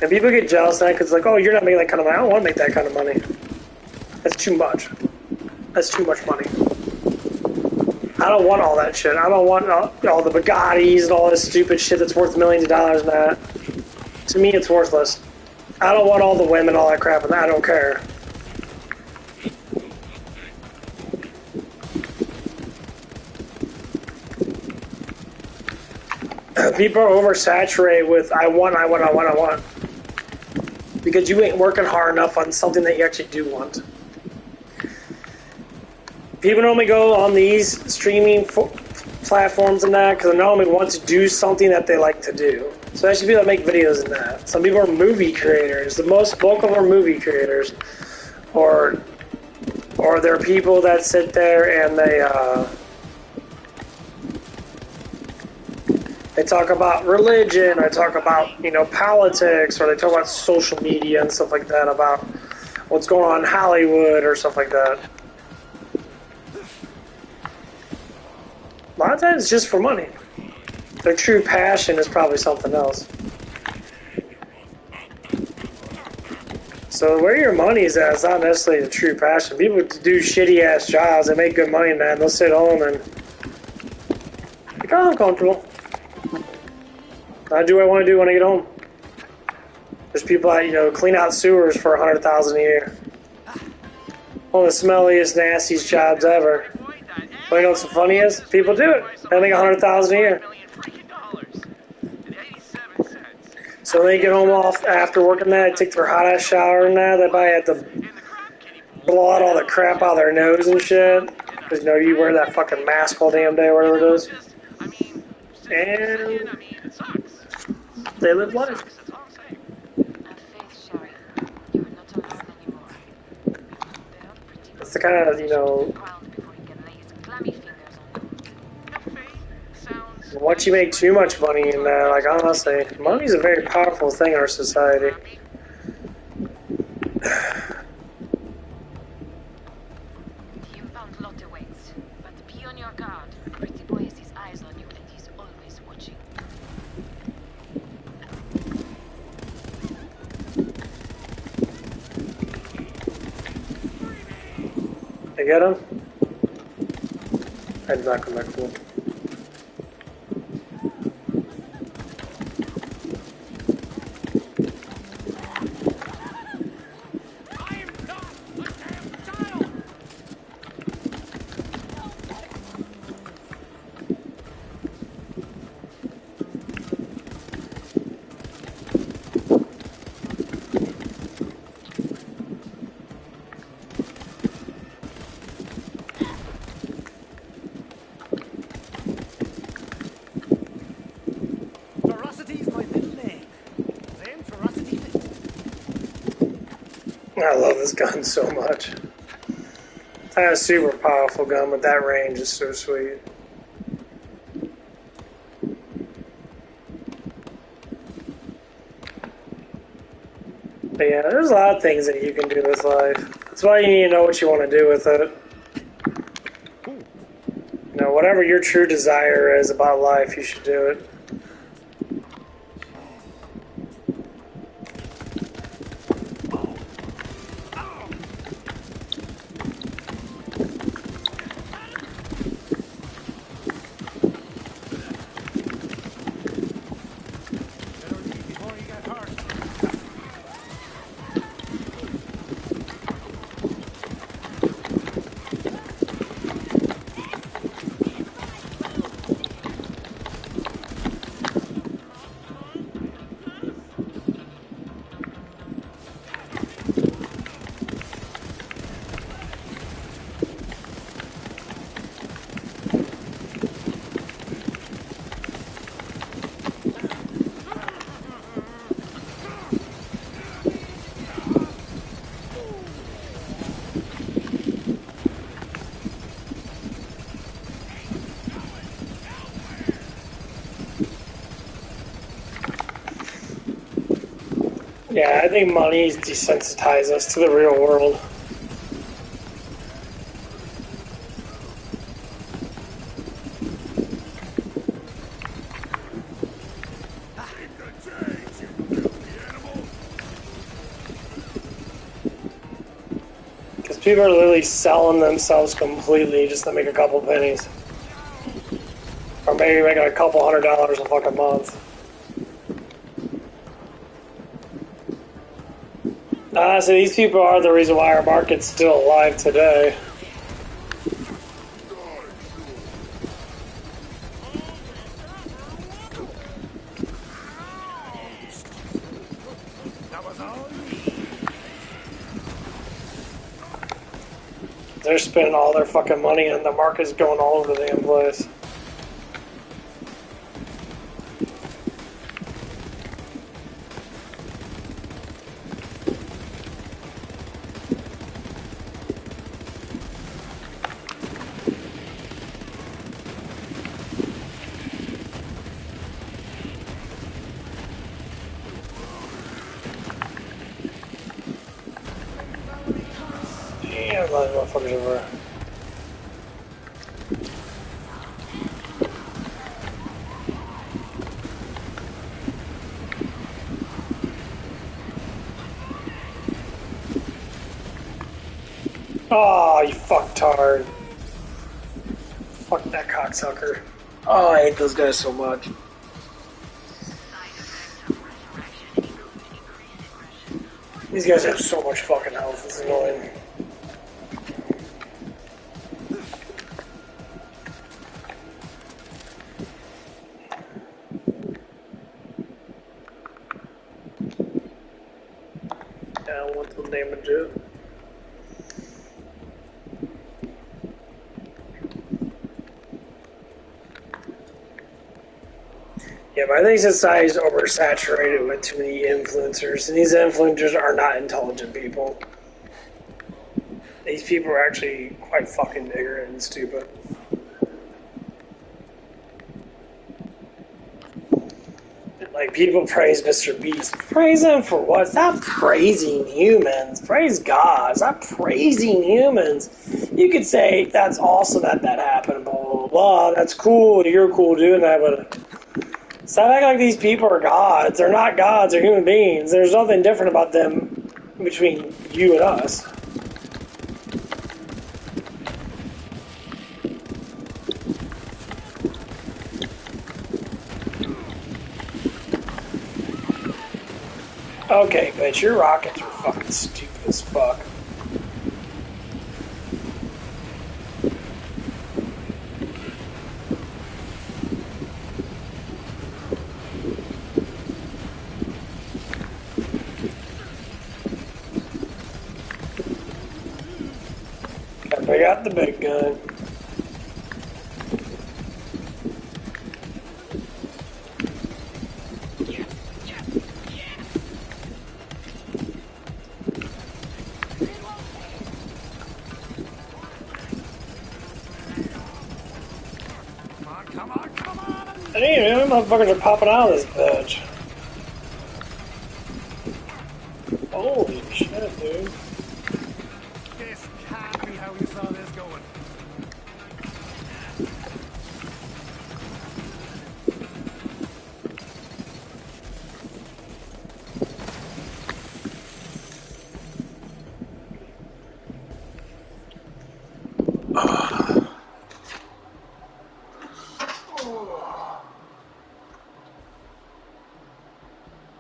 S1: And people get jealous of that because, like, oh, you're not making that kind of money. I don't want to make that kind of money. That's too much. That's too much money. I don't want all that shit. I don't want all the Bugattis and all this stupid shit that's worth millions of dollars and that. To me, it's worthless. I don't want all the women, all that crap, and I don't care. People are oversaturated with I want. Because you ain't working hard enough on something that you actually do want. People normally go on these streaming platforms and that because they normally want to do something that they like to do. So actually people that make videos in that. Some people are movie creators. The most bulk of them are movie creators. Or there are people that sit there and they talk about religion, or talk about, you know, politics, or they talk about social media and stuff like that, about what's going on in Hollywood or stuff like that. A lot of times it's just for money. Their true passion is probably something else. So where your money is at is not necessarily the true passion. People do shitty ass jobs, they make good money in that, and they'll sit home and become uncomfortable. I do what I want to do when I get home. There's people that, you know, clean out sewers for $100,000 a year. One of the smelliest, nastiest jobs ever. But you know what's funny is? People do it. They make $100,000 a year. So they get home off after working that, they take their hot ass shower and that. They probably have to blow out all the crap out of their nose and shit. Because, you know, you wear that fucking mask all damn day or whatever it is. And they live life. That's the kind of, you know, once you make too much money in that, like, honestly, money's a very powerful thing in our society. I get him? I did not come back for him. I love this gun so much. It's a super powerful gun, but that range is so sweet. But yeah, there's a lot of things that you can do with life. That's why you need to know what you want to do with it. You know, whatever your true desire is about life, you should do it. Yeah, I think money desensitizes us to the real world. Because people are literally selling themselves completely just to make a couple pennies. Or maybe making a couple $100 a fucking month. So these people are the reason why our market's still alive today. They're spending all their fucking money and the market's going all over the damn place. Damn, those motherfuckers over. Oh, you fucktard. Fuck that cocksucker. Oh, I hate those guys so much. These guys have so much fucking health, it's annoying. Yeah, I want to damage it. Yeah, but I think society's oversaturated with too many influencers, and these influencers are not intelligent people. These people are actually quite fucking ignorant and stupid. Like, people praise Mr. Beast. Praise him for what? Stop praising humans. Praise God. Stop praising humans. You could say, that's awesome that happened, blah, blah, blah. That's cool. You're cool doing that, but stop acting like these people are gods. They're not gods. They're human beings. There's nothing different about them between you and us. Okay, bitch, your rockets are fucking stupid as fuck. Gotta pick out the big gun. Motherfuckers are popping out of this bitch. Holy shit, dude.
S12: This can't be how you saw this going.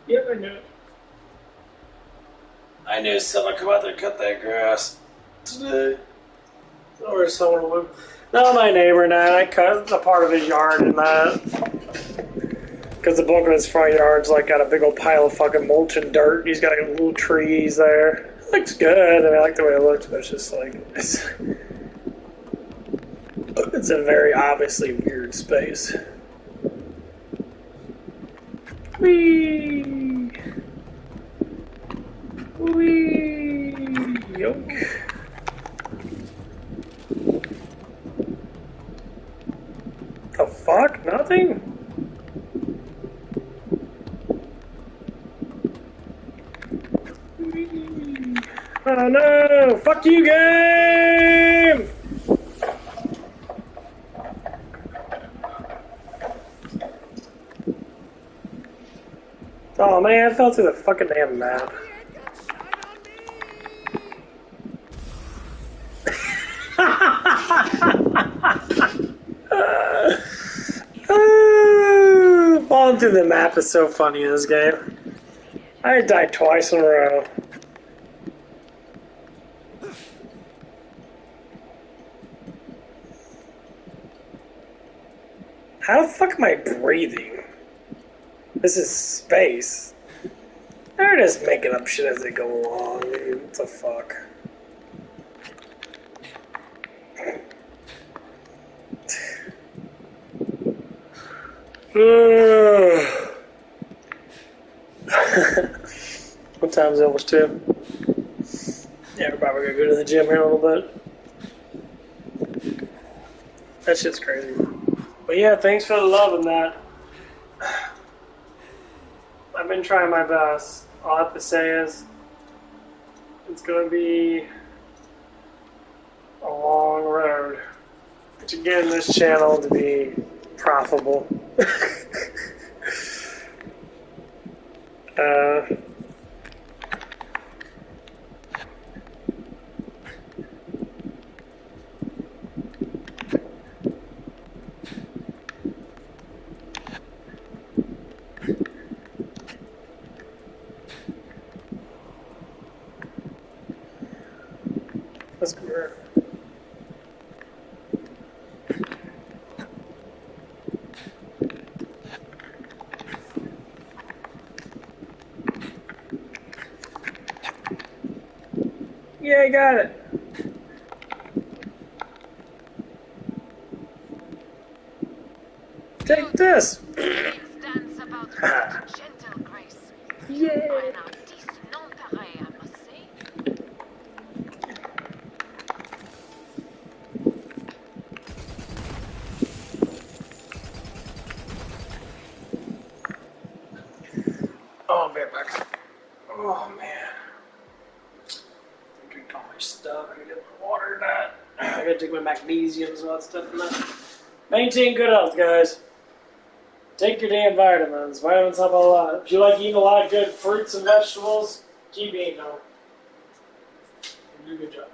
S1: Yep, I knew it. I knew someone come out there and cut that grass today. Or someone would. No, my neighbor and I cut a part of his yard and that. Because the bulk of his front yard's like got a big old pile of fucking mulch and dirt. He's got like little trees there. It looks good. I mean, I like the way it looks, but it's just like it's a very obviously weird space. Whee! Whee! Yoke. The fuck? Nothing? Oh no! Fuck you, game! Oh man, I fell through the fucking damn map. Falling through the map is so funny in this game. I died twice in a row. How the fuck am I breathing? This is space. They're just making up shit as they go along, dude. What the fuck? What time is it? Almost 2. Yeah, we're probably gonna go to the gym here in a little bit. That shit's crazy. But yeah, thanks for the love and that. I've been trying my best. All I have to say is it's gonna be a long road to get this channel to be profitable. Let's go here. Yeah, I got it. Take this.
S14: Dance about with gentle grace.
S1: Yeah.
S14: An artiste non pareil, I must say.
S1: Oh, I'm back. Oh man. I drink all my stuff. I gotta get my water and that. I gotta take my magnesiums and all that stuff and that. Maintain good health, guys. Take your damn vitamins. Vitamins help a lot. If you like eating a lot of good fruits and vegetables, keep eating them. You do a good job.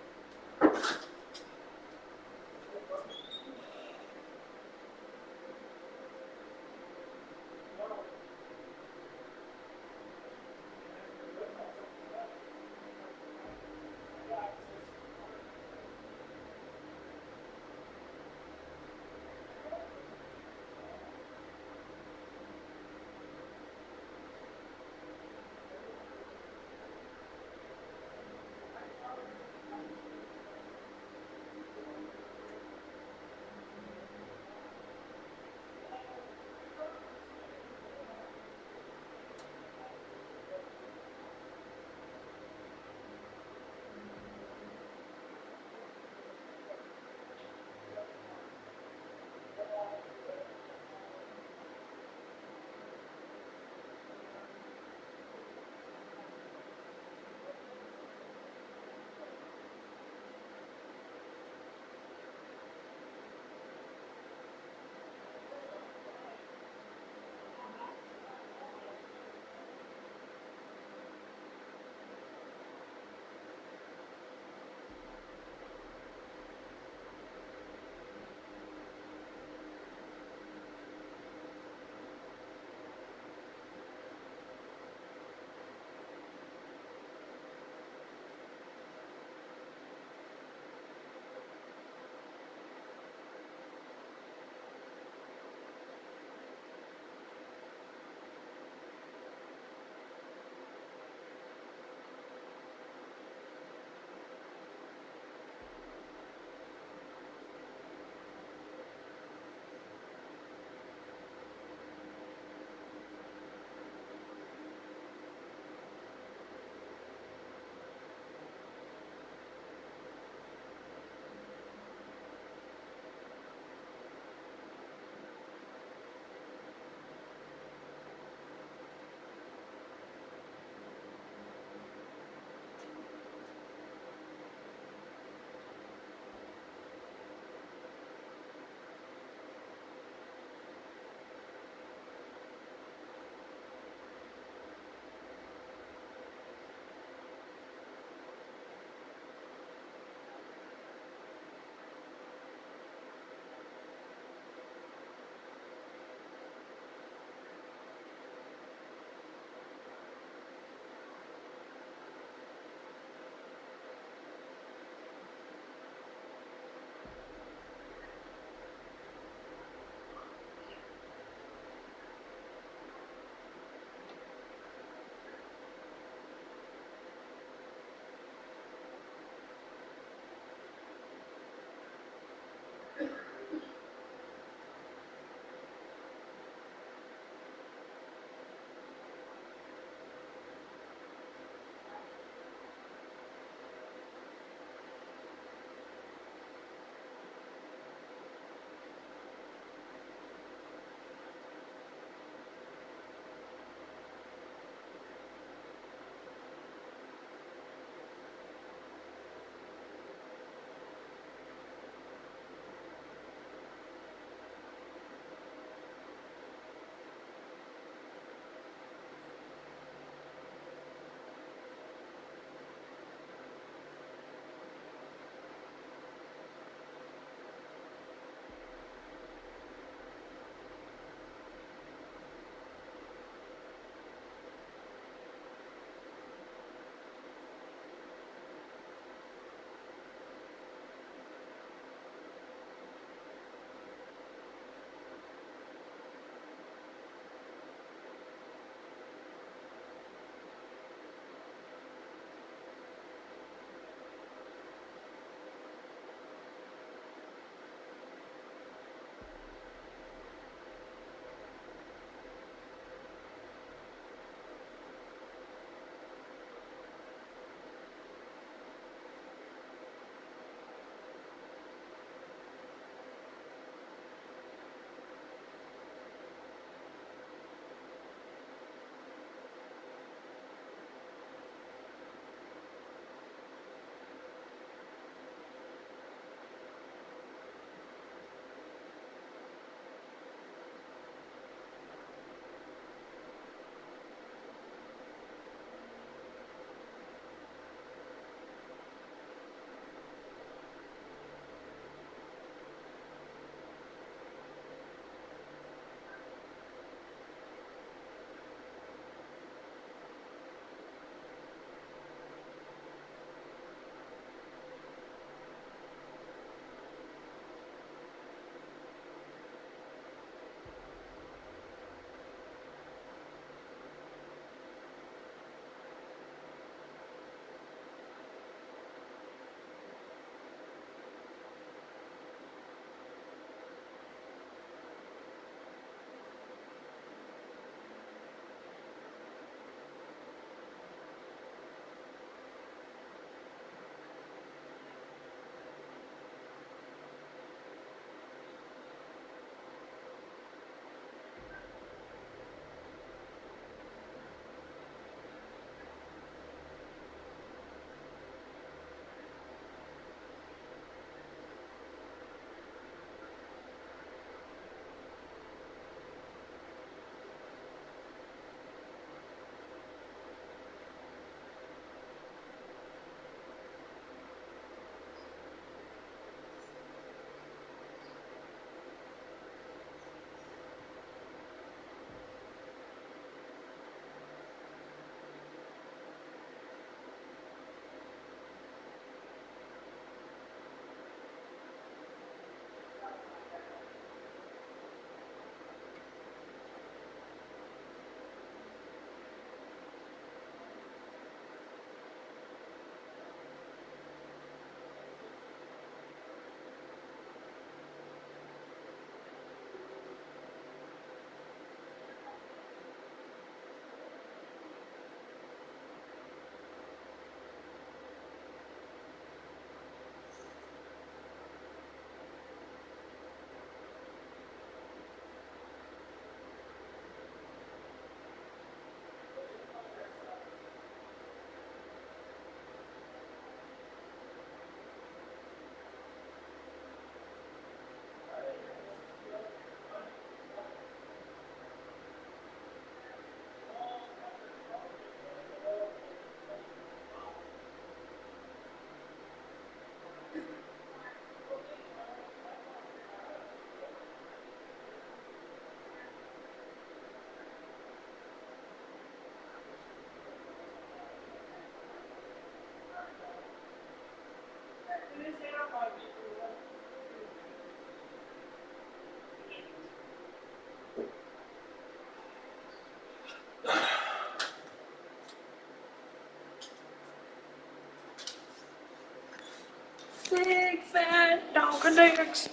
S1: Big fat Dunkin' Dicks.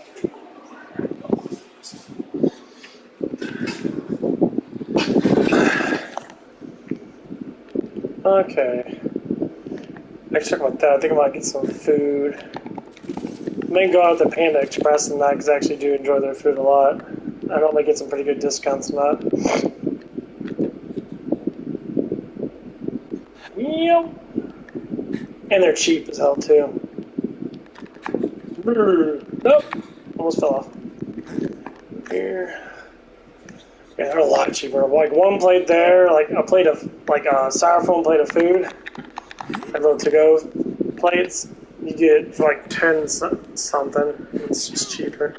S1: Okay. Let's talk about that. I think I might get some food. I may go out to Panda Express and that because I actually do enjoy their food a lot. I normally get some pretty good discounts on that. Yep. And they're cheap as hell too. Nope. Almost fell off. Here. Yeah, they're a lot cheaper. Like one plate there, like a plate of like a styrofoam plate of food, like little to-go plates, you get for like 10 something. It's just cheaper.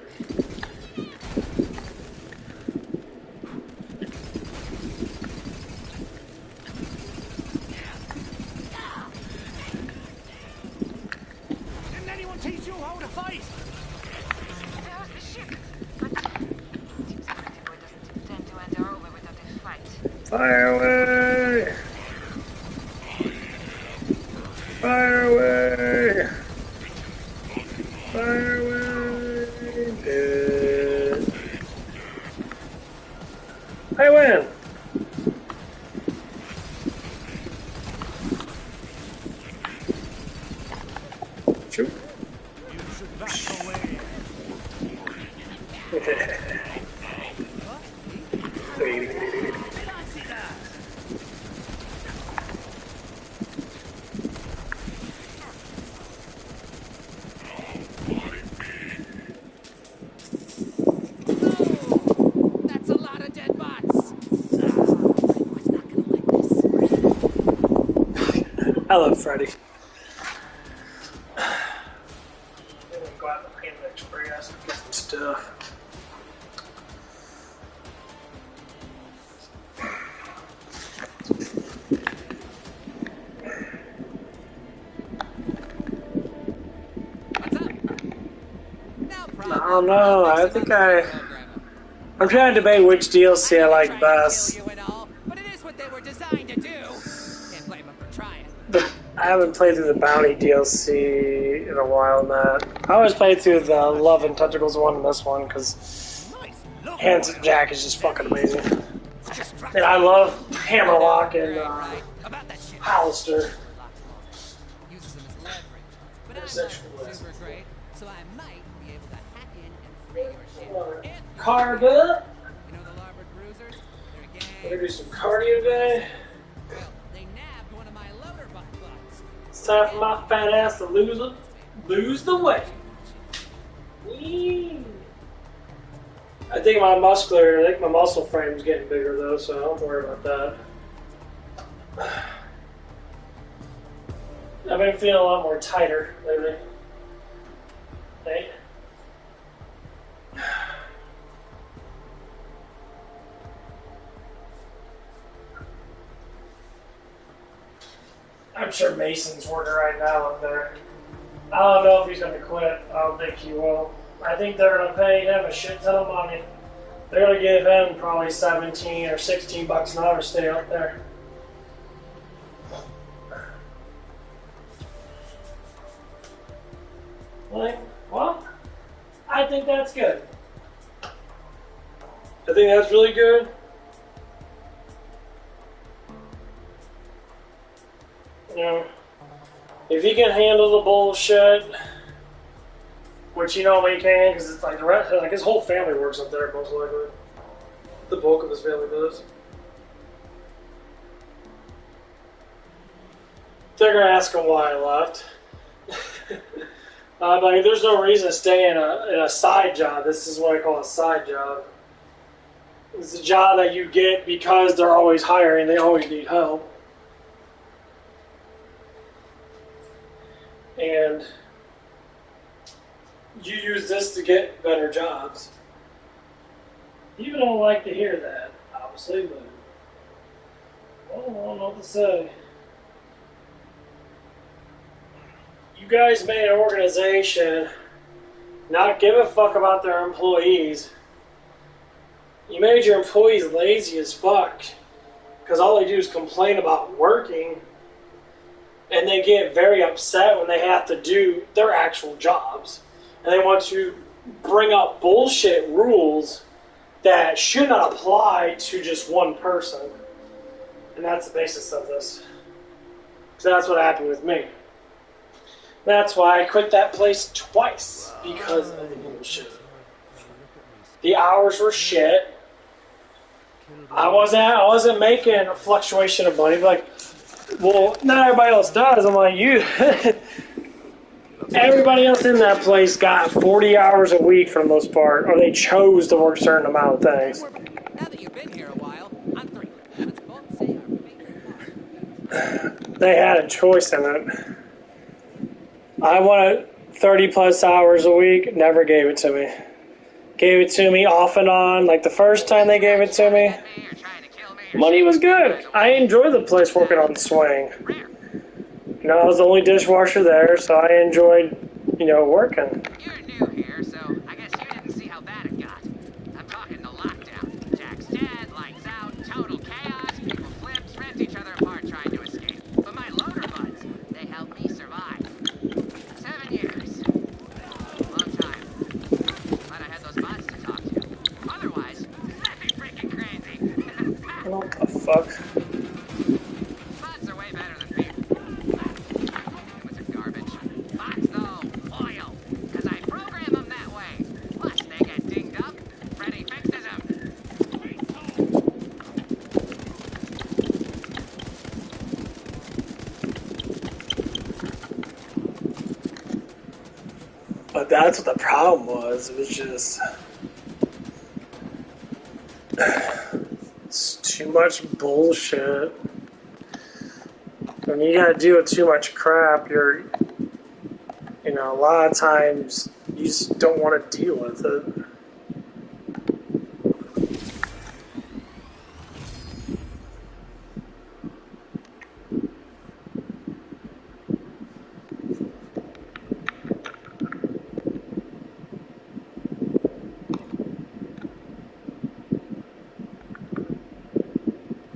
S13: Didn't anyone teach you how to fight?
S14: There's the ship. Seems Pretty Boy doesn't intend to enter over without a fight.
S1: Fire away! Fire away! Fire away! Good. I win! Shoot.
S13: You should back away.
S14: That's a lot of dead bots. Pretty Boy's not gonna like this.
S1: I love Freddy. I'm gonna go out to Panda Express and get some stuff. I don't know. I think I'm trying to debate which DLC I like best.
S14: But it is what they were designed to do. Can't blame them for trying.
S1: I haven't played through the Bounty DLC in a while, Matt. I always played through the Love and Tentacles one and this one because Handsome Jack is just fucking amazing. And I love Hammerlock and Hollister.
S14: Uses them as leverage. But I'm not super great, so I might be able to hack in and free your ship.
S1: Carb up.
S14: You know the larboard bruisers? They're a gang.
S1: We're gonna do some cardio today.
S14: Well, they nabbed one of my loader butts.
S1: It's time for my fat ass to lose the weight. I think my muscle frame's getting bigger though, so don't worry about that. I've been feeling a lot more tighter lately. Hey. I'm sure Mason's working right now up there. I don't know if he's going to quit. I don't think he will. I think they're going to pay him a shit ton of money. They're going to give him probably 17 or 16 bucks an hour to stay up there. Like, well, I think that's good. I think that's really good. You know, if he can handle the bullshit, which you know he can, because it's like the rest, like his whole family works up there most likely. The bulk of his family does. They're gonna ask him why I left. Like, there's no reason to stay in a side job. This is what I call a side job. It's a job that you get because they're always hiring. They always need help. And you use this to get better jobs. You don't like to hear that, obviously, but I don't know what to say. You guys made an organization not give a fuck about their employees. You made your employees lazy as fuck because all they do is complain about working, and they get very upset when they have to do their actual jobs. And they want to bring up bullshit rules that should not apply to just one person. And that's the basis of this. So that's what happened with me. That's why I quit that place twice, because of the bullshit. The hours were shit. I wasn't making a fluctuation of money. Like, well, not everybody else does. I'm like, you. Everybody else in that place got 40 hours a week for the most part, or they chose to work a certain amount of things.
S14: Now that you've been here a while, I'm three. Let's both say our favorite part.
S1: They had a choice in it. I wanted 30 plus hours a week, never gave it to me. Gave it to me off and on, like the first time they gave it to me. Money was good. I enjoyed the place working on the swing. You know, I was the only dishwasher there, so I enjoyed, working.
S13: You're new here, so I guess you didn't see how bad it got. I'm talking the lockdown. Jack's dead, lights out, total chaos, people flipped, ripped each other apart trying to escape. But my loader buds, they helped me survive. 7 years. Long time. Glad I had those bots to talk to. Otherwise, that'd be freaking crazy.
S1: What the fuck?
S13: Bots are way better than people. Humans are garbage. Bots, though, loyal. Because I program them that way. Plus, they get dinged up. Freddy fixes them.
S1: But that's what the problem was. It was just... It's too much bullshit. When you gotta deal with too much crap, a lot of times you just don't want to deal with it.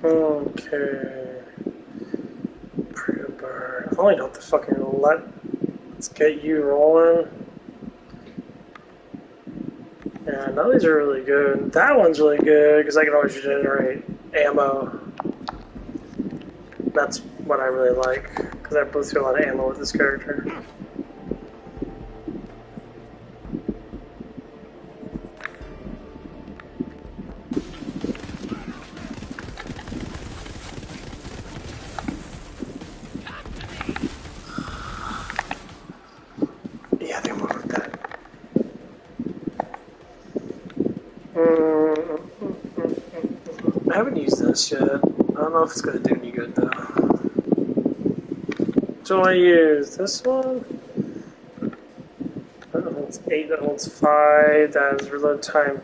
S1: Okay. Pretty bird. I only know what the fucking let's get you rolling. Yeah, no, these are really good. That one's really good because I can always generate ammo. That's what I really like because I both through a lot of ammo with this character. Yeah, they move with that. I haven't used this yet. I don't know if it's going to do any good though. So I use this one. That holds 8, that holds 5, that is reload time.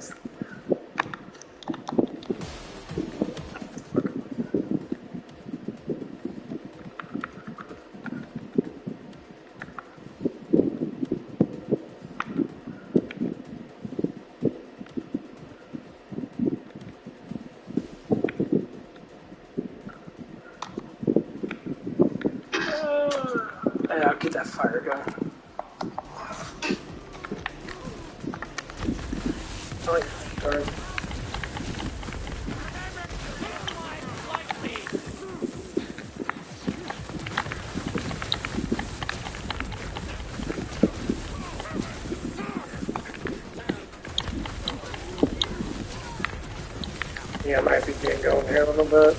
S1: I'll get that fire gun. I like that card. Yeah, I might be getting going here a little bit.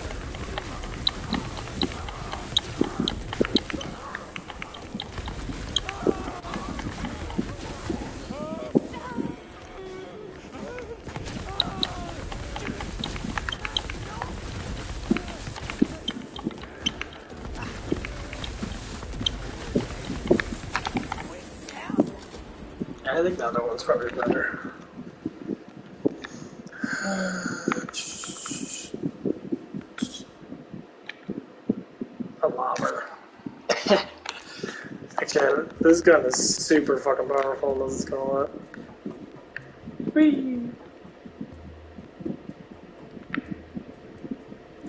S1: I think the other one's probably better. A lobber. Actually, this gun is super fucking powerful. This is gonna let. Whee!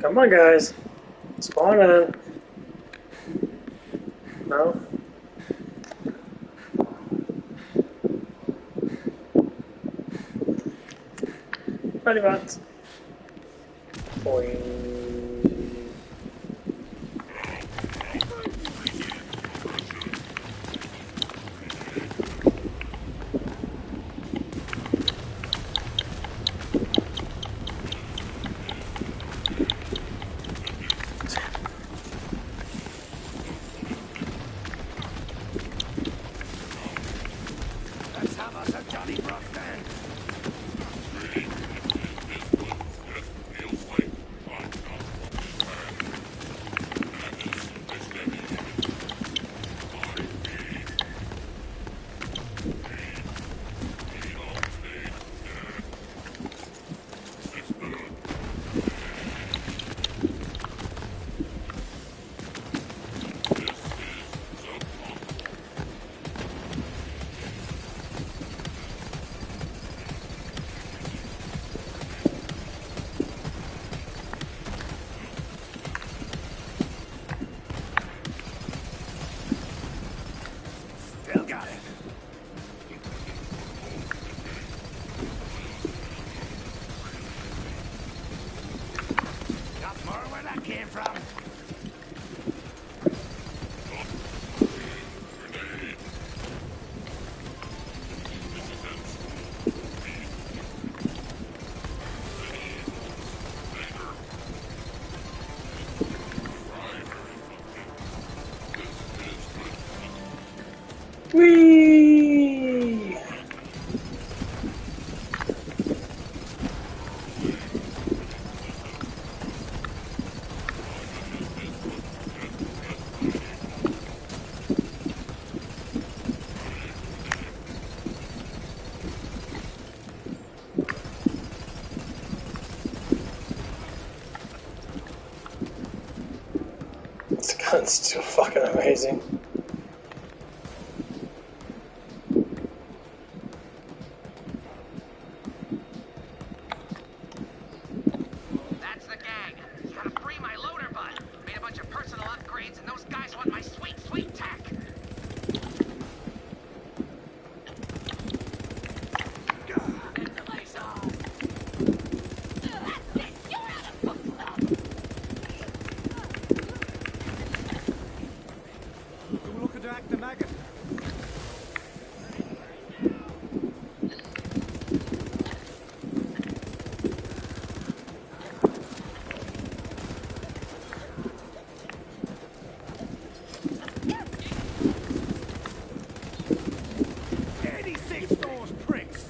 S1: Come on, guys. Spawn in. No? Ready, bots. Boing.
S2: Let's have us a Johnny Brook then. Still got it. Got more where that came from.
S1: Whee! This gun's too fucking amazing.
S13: That's the gang. Gotta free my loader bud. Made a bunch of personal upgrades, and those guys want my sweet, sweet tech.
S12: Go look at the maggot.
S2: Those pricks.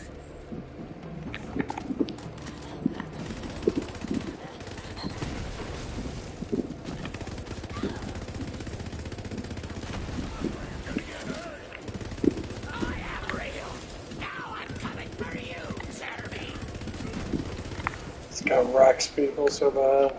S1: This guy wrecks people so bad.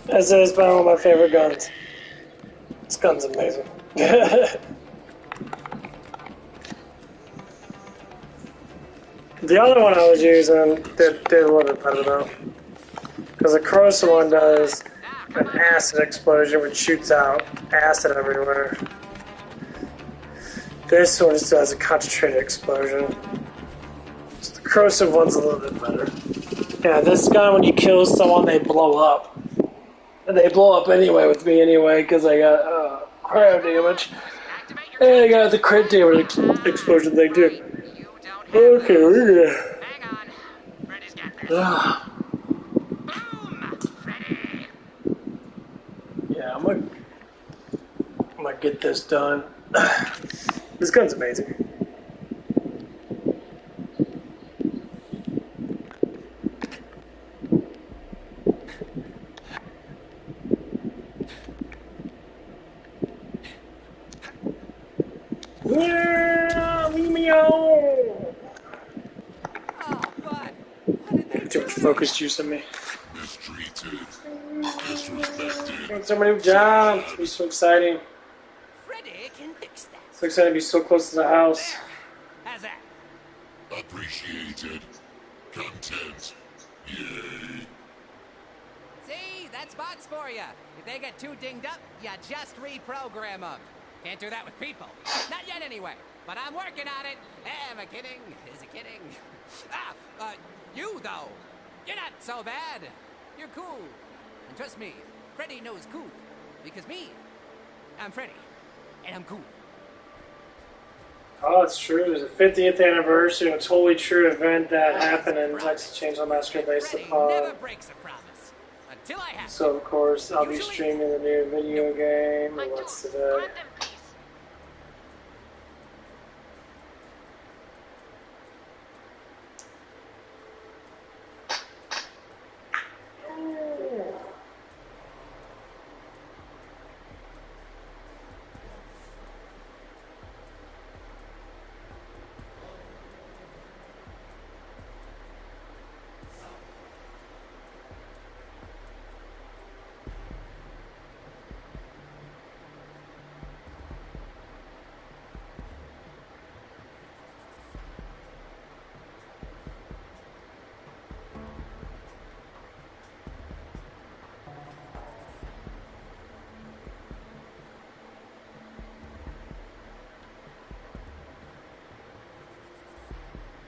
S1: This has been one of my favorite guns. This gun's amazing. The other one I was using did a little bit better though. Because the corrosive one does an acid explosion which shoots out acid everywhere. This one just does a concentrated explosion. So the corrosive one's a little bit better. Yeah, this gun when you kill someone they blow up. And they blow up anyway with me anyway because I got cryo damage. And I got the crit damage explosion thing too. Okay, we're good. get this done. This gun's amazing. Yeah, leave me alone.
S14: Oh, bud. What did they
S1: Too
S14: do
S1: much
S14: to
S1: focus
S14: you?
S1: juice in me.
S15: Mistreated, disrespected.
S1: Got so many jobs. It'll be so exciting.
S14: Freddy can fix that.
S1: So excited to be so close to the house.
S14: There. How's that?
S15: Appreciated. Content. Yay.
S14: See, that's bots for you. If they get too dinged up, you just reprogram them. Can't do that with people. Not yet, anyway. But I'm working on it. Am I kidding? Is it kidding? You, though. You're not so bad. You're cool. And trust me, Freddy knows cool. Because me, I'm Freddy. And I'm cool.
S1: Oh, it's true. There's a 50th anniversary, a totally true event that happened in Texas Chainsaw Massacre based upon.
S14: Never breaks a promise. Until I have.
S1: So, of course, I'll be streaming the new video game. What's today?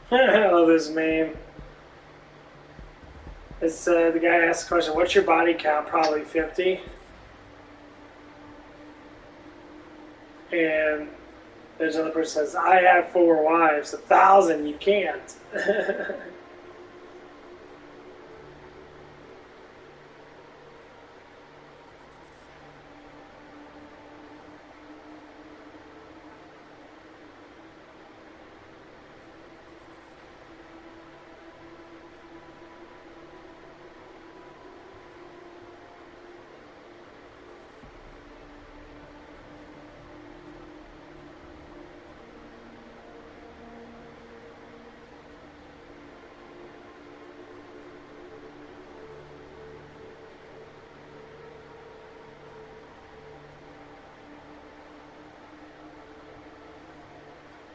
S1: I love this meme. It's the guy asks the question, what's your body count? Probably 50. And there's another person says, I have 4 wives. 1,000, you can't.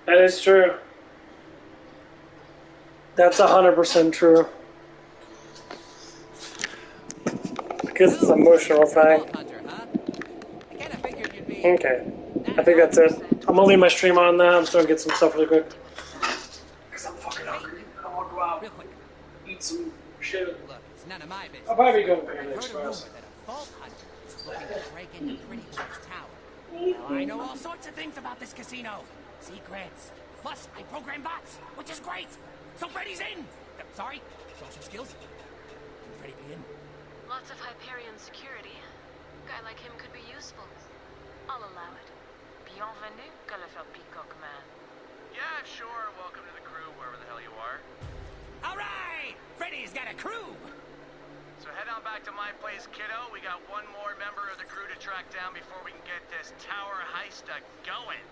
S1: That is true. That's 100% true. Because it's an emotional thing. Okay. I think that's it. I'm gonna leave my stream on now. I'm just gonna get some stuff really quick. Because I'm fucking hungry. I wanna go out, eat some shit.
S14: Look, it's none of my business.
S1: I'll probably go to Panda
S14: I heard a rumor
S1: Express.
S14: that a vault hunter is looking to break into Pretty Boy's tower. Now, I know all sorts of things about this casino. Secrets. Plus, I program bots, which is great. So Freddy's in. Sorry, social skills. Can Freddy be in?
S7: Lots of Hyperion security. A guy like him could be useful. I'll allow it. Bienvenue, Calafel Peacock Man.
S13: Yeah, sure. Welcome to the crew, wherever the hell you are.
S14: All right! Freddy's got a crew!
S13: So head on back to my place, kiddo. We got one more member of the crew to track down before we can get this tower heist going.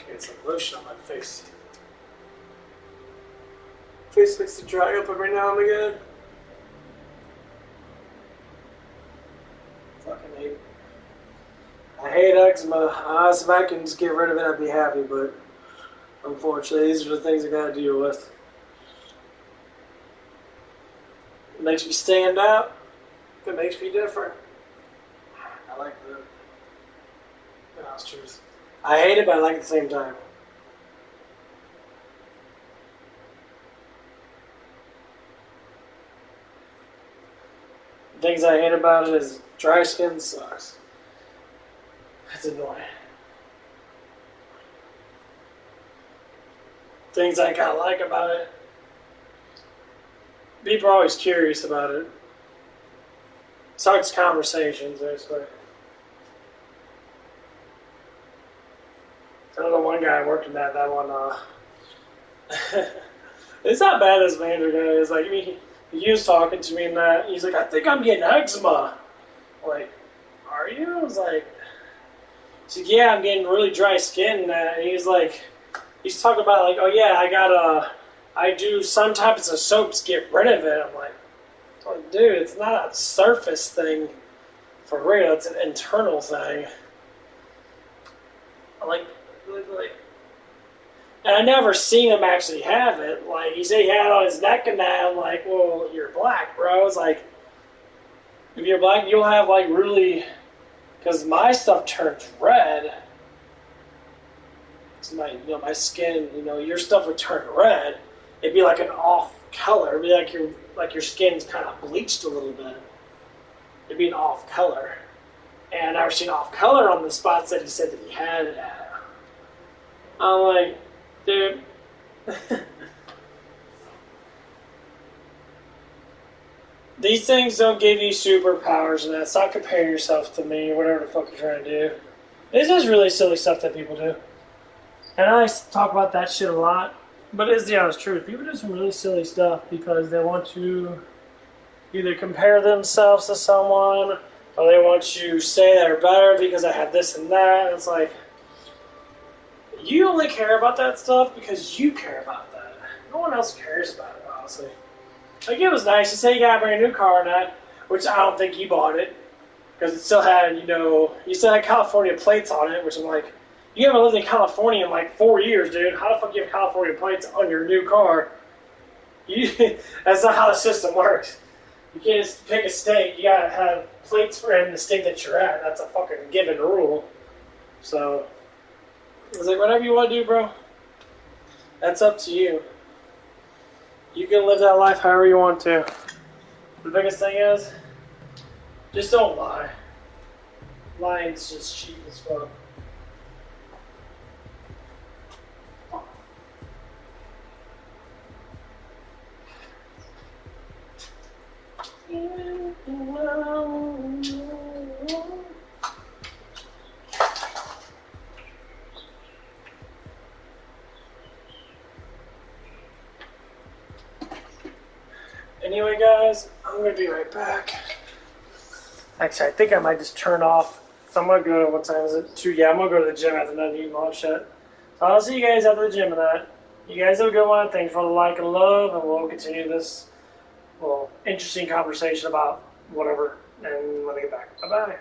S1: Get some lotion on my face. Face likes to dry up every now and again. Fucking hate it. I hate eczema. If I can just get rid of it, I'd be happy, but unfortunately, these are the things I gotta deal with. It makes me stand out. It makes me different. I like the nostrils. I hate it, but I like it at the same time. The things I hate about it is dry skin sucks. It's annoying. Things I kind of like about it. People are always curious about it. Starts conversations, basically. I don't know, one guy worked in that one, it's not bad as manager guy is. Like, he was talking to me and that, he's like, I think I'm getting eczema. I'm like, are you? I was like, yeah, I'm getting really dry skin and that. And he's talking about like, oh yeah, I do some types of soaps get rid of it. I'm like, oh, dude, it's not a surface thing for real, it's an internal thing. Like, and I never seen him actually have it. Like, he said he had it on his neck and that. I'm like, well, you're black, bro. It's like, if you're black, you'll have like really, because my stuff turns red. So my skin, your stuff would turn red. It'd be like an off color. It'd be like your skin's kind of bleached a little bit. It'd be an off color. And I've never seen off color on the spots that he said that he had it at. I'm like, dude. These things don't give you superpowers and that. Stop comparing yourself to me or whatever the fuck you're trying to do. It's just really silly stuff that people do. And I talk about that shit a lot. But it's the honest truth. People do some really silly stuff because they want to either compare themselves to someone or they want to say they're better because I have this and that. And it's like, you only care about that stuff because you care about that. No one else cares about it, honestly. Like, it was nice. You say you got a brand new car and that, which I don't think you bought it. Because it still had, you still had California plates on it, which I'm like, you haven't lived in California in like 4 years, dude. How the fuck do you have California plates on your new car? That's not how the system works. You can't just pick a state. You gotta have plates for in the state that you're at. That's a fucking given rule. So, I was like, whatever you want to do, bro, that's up to you. You can live that life however you want to. The biggest thing is, just don't lie. Lying's just cheap as fuck. Anyway, guys, I'm going to be right back. Actually, I think I might just turn off. So I'm going to go to, what time is it? 2. Yeah, I'm going to go to the gym after that eating all shit. So I'll see you guys after the gym and that. You guys have a good one. Thanks for the like and love, and we'll continue this interesting conversation about whatever. And when I get back. Bye-bye.